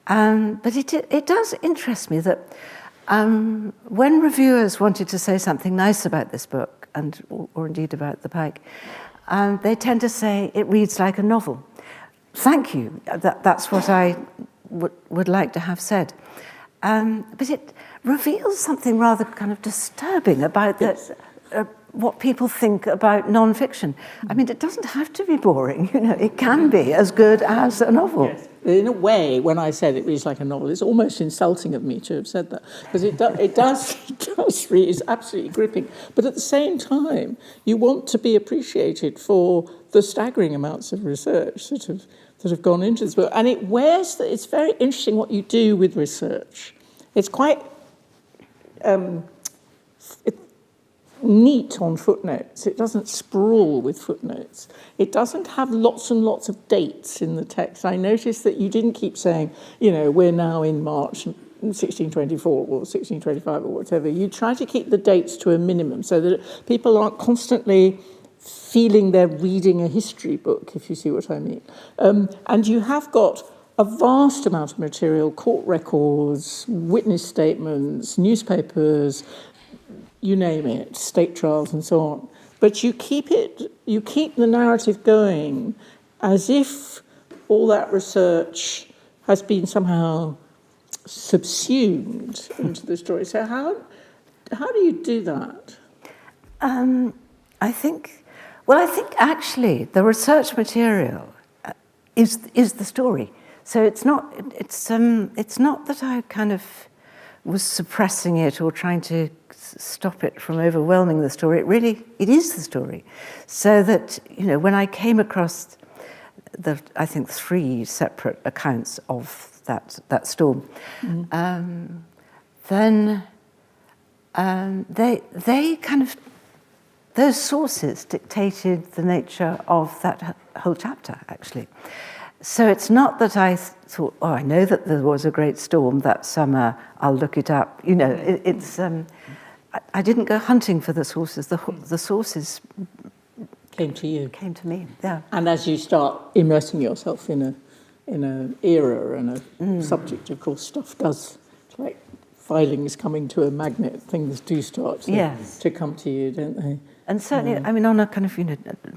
But it does interest me that when reviewers wanted to say something nice about this book, or indeed about the Pike, they tend to say it reads like a novel. Thank you. That's what I would like to have said. But it reveals something rather kind of disturbing about what people think about non-fiction. I mean, it doesn't have to be boring, it can be as good as a novel. Yes. In a way, when I said it reads like a novel, it's almost insulting of me to have said that, because it does read, it's absolutely gripping. But at the same time, you want to be appreciated for the staggering amounts of research that have gone into this book. And it's very interesting what you do with research. It's quite neat on footnotes. It doesn't sprawl with footnotes. It doesn't have lots and lots of dates in the text. I noticed that you didn't keep saying, we're now in March 1624 or 1625 or whatever. You try to keep the dates to a minimum so that people aren't constantly feeling they're reading a history book, if you see what I mean. And you have got a vast amount of material, court records, witness statements, newspapers, you name it, state trials and so on. But you keep the narrative going as if all that research has been somehow subsumed into the story. So how do you do that? I think actually the research material is the story. So it's not that I kind of was suppressing it or trying to stop it from overwhelming the story. It is the story. So that, when I came across I think 3 separate accounts of that storm, then they kind of, those sources dictated the nature of that whole chapter, actually. So it's not that I thought, I know that there was a great storm that summer, I'll look it up. I didn't go hunting for the sources. The sources came to you. Came to me, yeah. And as you start immersing yourself in an era and a subject, of course, stuff does, like filings coming to a magnet, things do start to come to you, don't they? And certainly, on a kind of,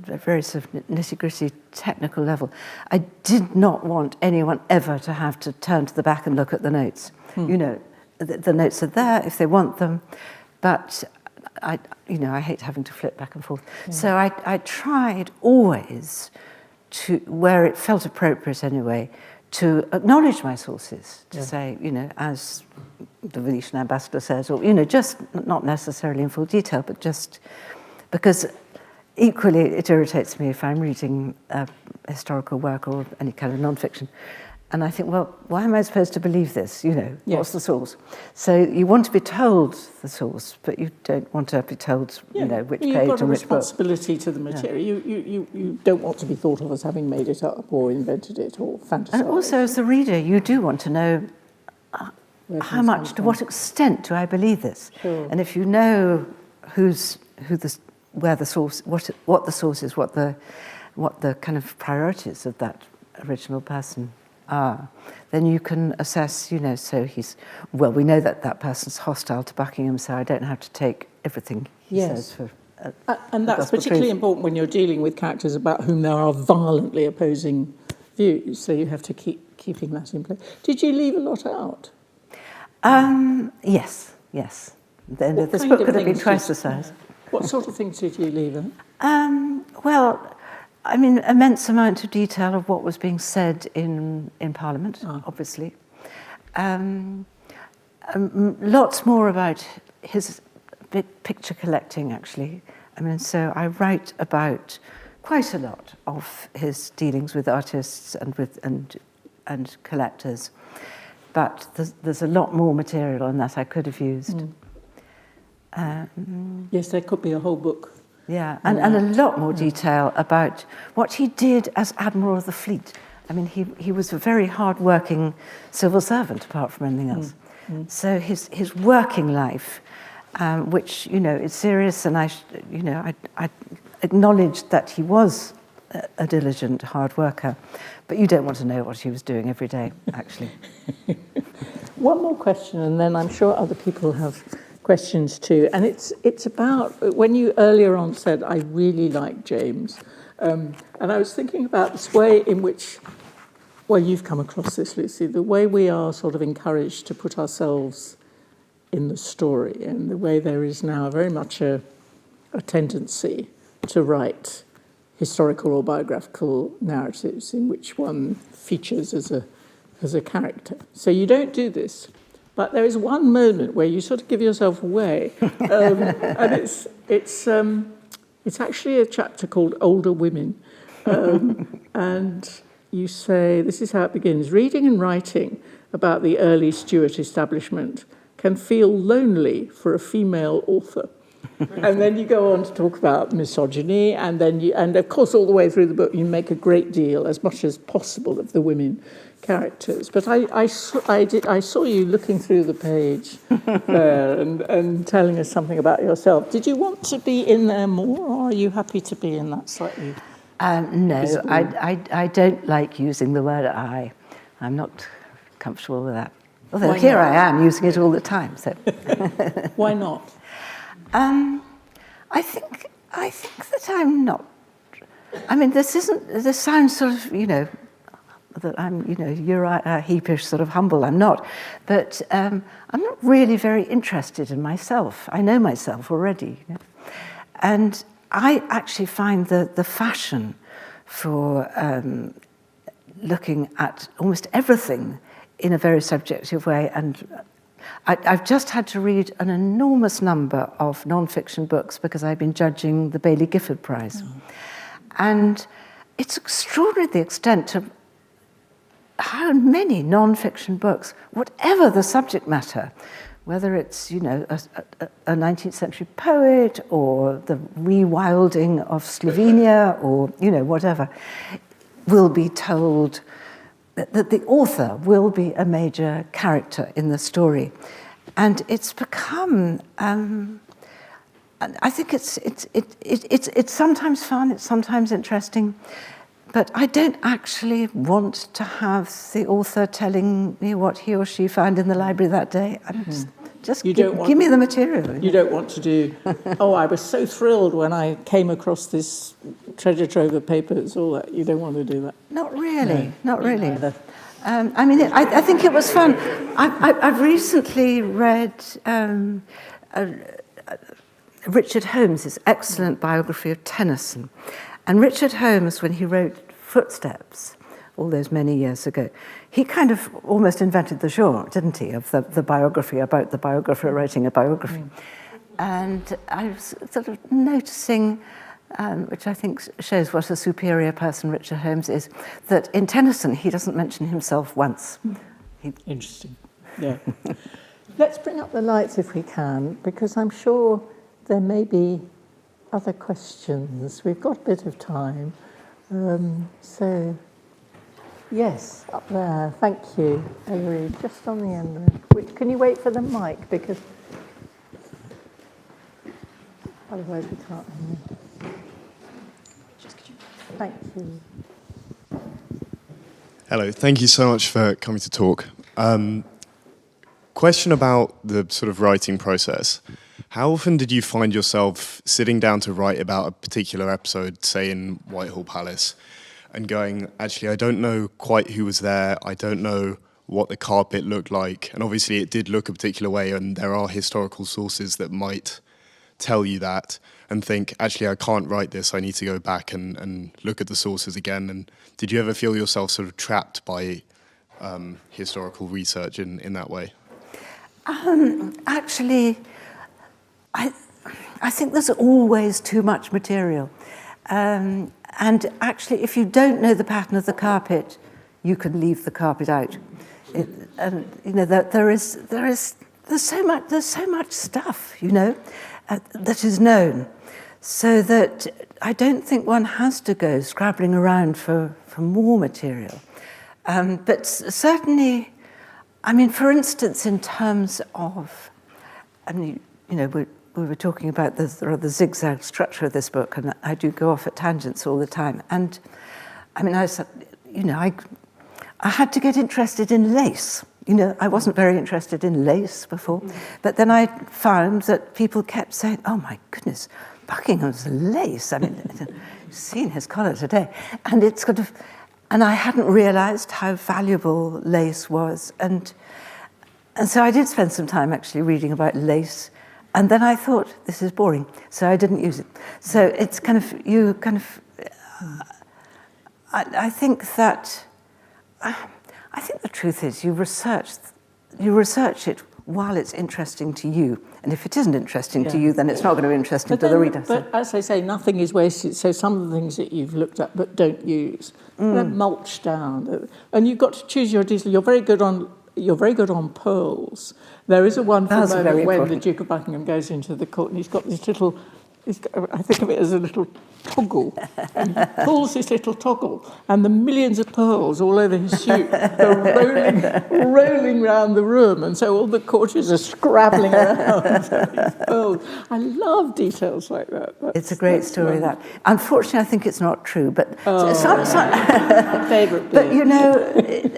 a very sort of nitty-gritty technical level, I did not want anyone ever to have to turn to the back and look at the notes. The notes are there if they want them, but I hate having to flip back and forth. Yeah. So I tried always to, where it felt appropriate anyway, to acknowledge my sources, to say, as the Venetian ambassador says, or, just not necessarily in full detail, but just because equally it irritates me if I'm reading a historical work or any kind of non-fiction, And I think, well, why am I supposed to believe this? You know, Yes. what's the source? So you want to be told the source, but you don't want to be told, you know, which You've page got a and which book. responsibility to the material. You don't want to be thought of as having made it up or invented it or fantasized. And also, as the reader, you do want to know how much, to what extent do I believe this? Sure. And if you know where the source, what the source is, what the kind of priorities of that original person are, then you can assess, you know, so we know that that person's hostile to Buckingham, so I don't have to take everything he says for and that's particularly important when you're dealing with characters about whom there are violently opposing views, so you have to keeping that in place. Did you leave a lot out? Yes. This book could have been twice the size. What sort of things did you leave out? Well, I mean, immense amount of detail of what was being said in Parliament, obviously. Lots more about his big picture collecting, actually. I mean, so I write about quite a lot of his dealings with artists and collectors, but there's a lot more material on that I could have used. Yes, there could be a whole book. Yeah, and a lot more detail about what he did as Admiral of the Fleet. I mean, he was a very hard-working civil servant, apart from anything else. So his working life, which, you know, is serious, and I acknowledged that he was a diligent hard worker, but you don't want to know what he was doing every day, actually. One more question, and then I'm sure other people have questions too, and it's about when you earlier on said I really like James, and I was thinking about this way in which, well, you've come across this, Lucy, the way we are sort of encouraged to put ourselves in the story, and the way there is now very much a tendency to write historical or biographical narratives in which one features as a character. So you don't do this. But there is one moment where you sort of give yourself away, and it's actually a chapter called Older Women, and you say, this is how it begins: reading and writing about the early Stuart establishment can feel lonely for a female author. And then you go on to talk about misogyny, and of course all the way through the book you make a great deal, as much as possible, of the women characters. But I saw you looking through the page there and telling us something about yourself. Did you want to be in there more, or are you happy to be in that slightly? No, I don't like using the word I. I'm not comfortable with that. Although here I am using it all the time. So why not? I think that I'm not. I mean, this sounds sort of, you know, that I'm, you know, you're a heapish sort of humble. I'm not, but I'm not really very interested in myself. I know myself already, you know? And I actually find the fashion for looking at almost everything in a very subjective way, and I've just had to read an enormous number of non-fiction books because I've been judging the Baillie Gifford Prize. And it's extraordinary the extent of how many non-fiction books, whatever the subject matter, whether it's, you know, a 19th century poet or the rewilding of Slovenia or, you know, whatever, will be told that the author will be a major character in the story. And it's become, I think it's sometimes fun, it's sometimes interesting, but I don't actually want to have the author telling me what he or she found in the library that day. Just give me the material. You don't want to do, I was so thrilled when I came across this treasure trove of papers, all that. You don't want to do that. Not really, not really. I mean, I think it was fun. I've recently read Richard Holmes' excellent biography of Tennyson. And Richard Holmes, when he wrote Footsteps, all those many years ago, he kind of almost invented the genre, didn't he, of the biography about the biographer writing a biography. And I was sort of noticing which I think shows what a superior person Richard Holmes is, that in Tennyson he doesn't mention himself once. Interesting. Yeah. Let's bring up the lights if we can, because I'm sure there may be other questions. We've got a bit of time. So, yes, up there. Thank you, Ellery. Just on the end there. Can you wait for the mic? Because otherwise we can't hear. Thank you. Hello, thank you so much for coming to talk. Question about the sort of writing process. How often did you find yourself sitting down to write about a particular episode, say in Whitehall Palace, and going, actually, I don't know quite who was there, I don't know what the carpet looked like, and obviously it did look a particular way, and there are historical sources that might tell you that, and think, actually, I can't write this, I need to go back and look at the sources again. And did you ever feel yourself sort of trapped by historical research in that way? Actually, I think there's always too much material. And actually, if you don't know the pattern of the carpet, you can leave the carpet out. And you know, there's so much stuff, you know, that is known, so that I don't think one has to go scrabbling around for more material. But certainly, I mean, for instance, in terms of, I mean, you know, we were talking about the zigzag structure of this book, and I do go off at tangents all the time. And I mean, I had to get interested in lace. You know, I wasn't very interested in lace before, but then I found that people kept saying, "Oh my goodness, Buckingham's lace." I mean, you've seen his collar today, and it's kind of. And I hadn't realised how valuable lace was. And so I did spend some time actually reading about lace. And then I thought, this is boring. So I didn't use it. So it's kind of, I think the truth is you research it while it's interesting to you. And if it isn't interesting to you, then it's not going to be interesting to the reader. But as I say, nothing is wasted. So some of the things that you've looked at but don't use, they're mulched down. And you've got to choose your detail. You're very good on pearls. There is a wonderful moment when the Duke of Buckingham goes into the court and he's got this little, I think of it as a little toggle. And he pulls this little toggle, and the millions of pearls all over his suit go rolling round the room, and so all the courtiers are scrabbling around these pearls. I love details like that. It's a great story, that. Unfortunately, I think it's not true, but it's not favourite. But you know,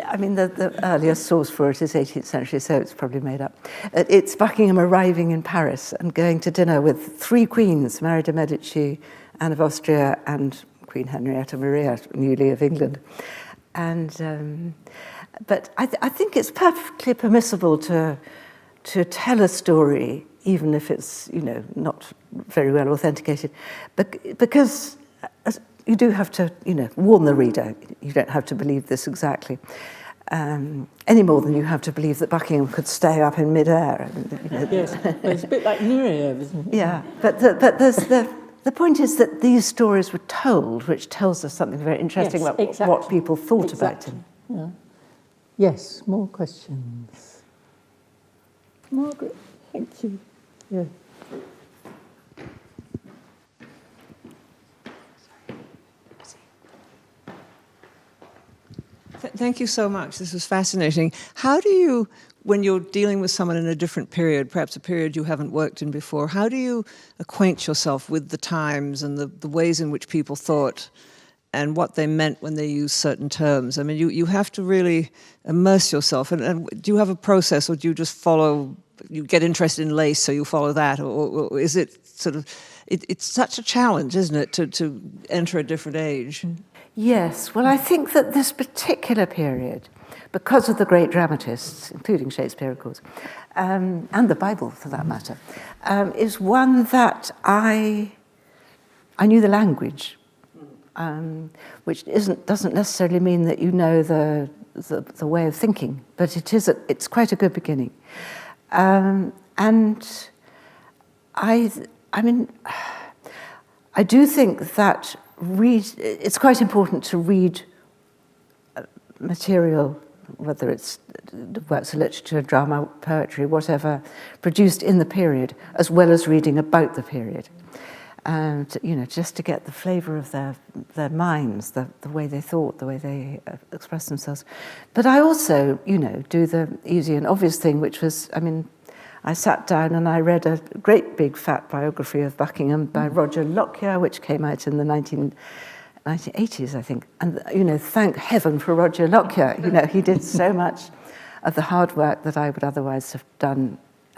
I mean, the earliest source for it is 18th century, so it's probably made up. It's Buckingham arriving in Paris and going to dinner with 3 queens, Mary de' Medici, Anne of Austria, and Queen Henrietta Maria, newly of England. And but I think it's perfectly permissible to tell a story, even if it's, you know, not very well authenticated, because you do have to, you know, warn the reader. You don't have to believe this exactly, any more than you have to believe that Buckingham could stay up in mid-air. You know. Yes, it's a bit like Nureyev, isn't it? Yeah, but there's the point is that these stories were told, which tells us something very interesting about what people thought about him. Yeah. Yes, more questions. Margaret, thank you. Yeah. Thank you so much. This was fascinating. How do you, when you're dealing with someone in a different period, perhaps a period you haven't worked in before, how do you acquaint yourself with the times and the ways in which people thought and what they meant when they used certain terms? I mean, you have to really immerse yourself. And do you have a process, or do you just follow, you get interested in lace, so you follow that? Or is it sort of, it's such a challenge, isn't it, to enter a different age? Yes, well, I think that this particular period, because of the great dramatists, including Shakespeare, of course, and the Bible, for that matter, is one that I knew the language, which doesn't necessarily mean that you know the way of thinking, but it's quite a good beginning. And I mean, I do think that it's quite important to read material, whether it's works of literature, drama, poetry, whatever, produced in the period, as well as reading about the period. And, just to get the flavour of their minds, the way they thought, the way they expressed themselves. But I also, do the easy and obvious thing, which was, I sat down and I read a great big fat biography of Buckingham by Roger Lockyer, which came out in the 1980s, I think. And, thank heaven for Roger Lockyer. He did so much of the hard work that I would otherwise have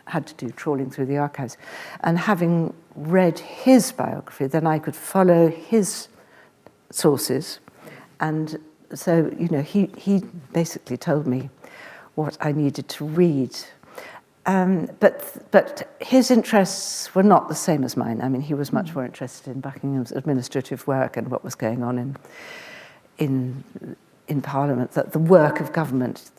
had to do trawling through the archives. And having read his biography, then I could follow his sources. And so, he basically told me what I needed to read. But his interests were not the same as mine. He was much more interested in Buckingham's administrative work and what was going on in Parliament, the work of government,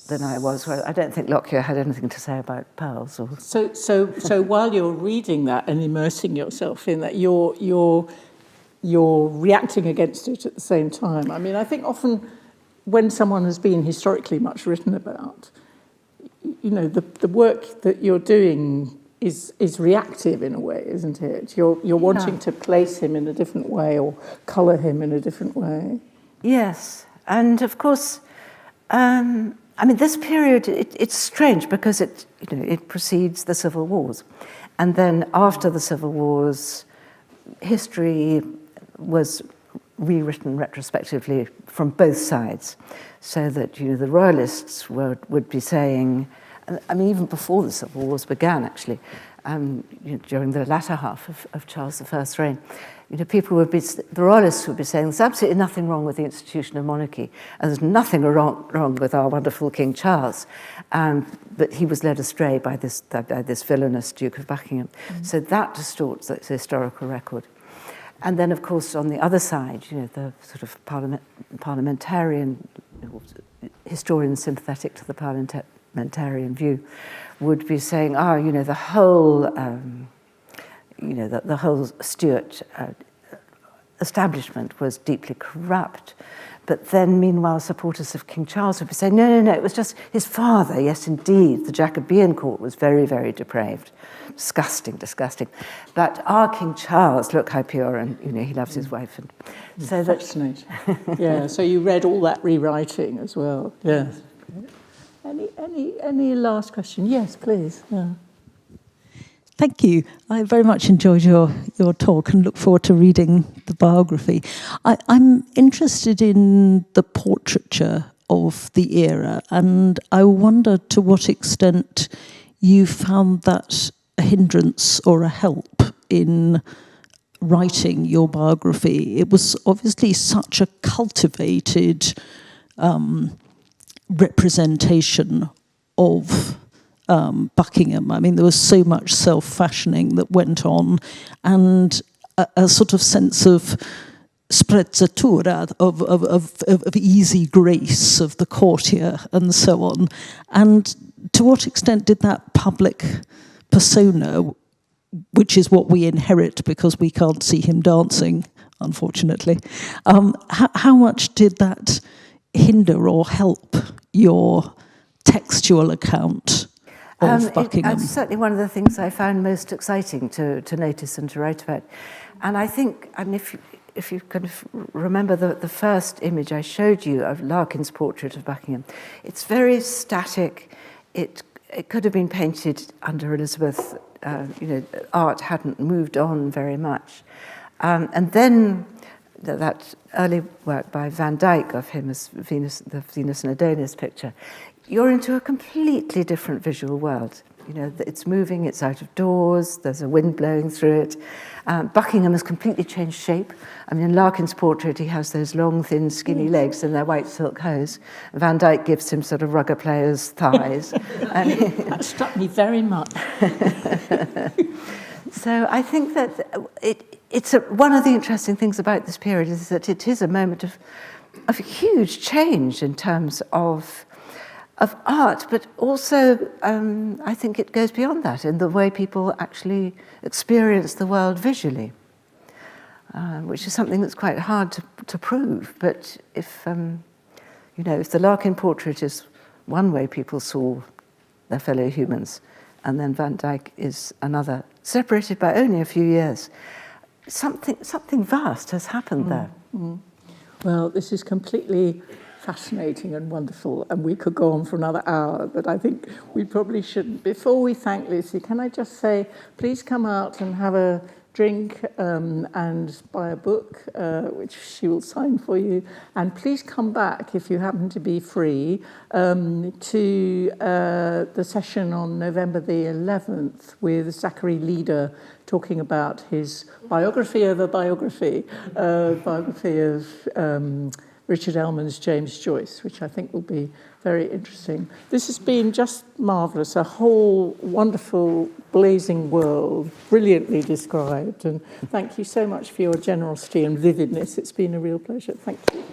than I was. Well, I don't think Lockyer had anything to say about pearls. So while you're reading that and immersing yourself in that, you're reacting against it at the same time. I think often when someone has been historically much written about, the work that you're doing is reactive in a way, isn't it? You're wanting to place him in a different way or colour him in a different way. Yes, and of course, this period, it's strange because it precedes the Civil Wars. And then after the Civil Wars, history was rewritten retrospectively from both sides. So that, the Royalists would be saying, even before the Civil Wars began, actually, during the latter half of Charles I's reign, the Royalists would be saying there's absolutely nothing wrong with the institution of monarchy, and there's nothing wrong with our wonderful King Charles, but he was led astray by this villainous Duke of Buckingham. Mm-hmm. So that distorts the historical record. And then, of course, on the other side, the sort of parliamentarian historian sympathetic to the parliamentarian view would be saying, the whole Stuart establishment was deeply corrupt. But then, meanwhile, supporters of King Charles would be saying, no, it was just his father. Yes, indeed, the Jacobean court was very, very depraved. Disgusting. But our King Charles, look how pure, and, he loves his wife. And so fascinating. Yeah, so you read all that rewriting as well. Yes. Any last question? Yes, please. Yeah. Thank you. I very much enjoyed your talk and look forward to reading the biography. I'm interested in the portraiture of the era, and I wonder to what extent you found that a hindrance or a help in writing your biography. It was obviously such a cultivated representation of Buckingham. There was so much self-fashioning that went on, and a sort of sense of sprezzatura, of easy grace of the courtier and so on. And to what extent did that public persona, which is what we inherit because we can't see him dancing, unfortunately, how much did that hinder or help your textual account of Buckingham? It's certainly one of the things I found most exciting to notice and to write about. And I think, if you can remember the first image I showed you of Larkin's portrait of Buckingham, it's very static. It could have been painted under Elizabeth. Art hadn't moved on very much. And then that early work by Van Dyck of him as Venus, the Venus and Adonis picture, you're into a completely different visual world. It's moving, it's out of doors, there's a wind blowing through it. Buckingham has completely changed shape. In Larkin's portrait, he has those long, thin, skinny legs and their white silk hose. Van Dyck gives him sort of rugger player's thighs. That struck me very much. So I think that it's one of the interesting things about this period is that it is a moment of huge change in terms of art, but also I think it goes beyond that in the way people actually experience the world visually. which is something that's quite hard to prove. But if, if the Larkin portrait is one way people saw their fellow humans, and then Van Dyck is another, separated by only a few years, something vast has happened there. Well, this is completely fascinating and wonderful, and we could go on for another hour, but I think we probably shouldn't. Before we thank Lucy, can I just say, please come out and have a drink and buy a book, which she will sign for you. And please come back, if you happen to be free, to the session on November the 11th with Zachary Leader, talking about his biography of a biography of Richard Ellman's James Joyce, which I think will be very interesting. This has been just marvellous, a whole wonderful, blazing world, brilliantly described. And thank you so much for your generosity and vividness. It's been a real pleasure. Thank you.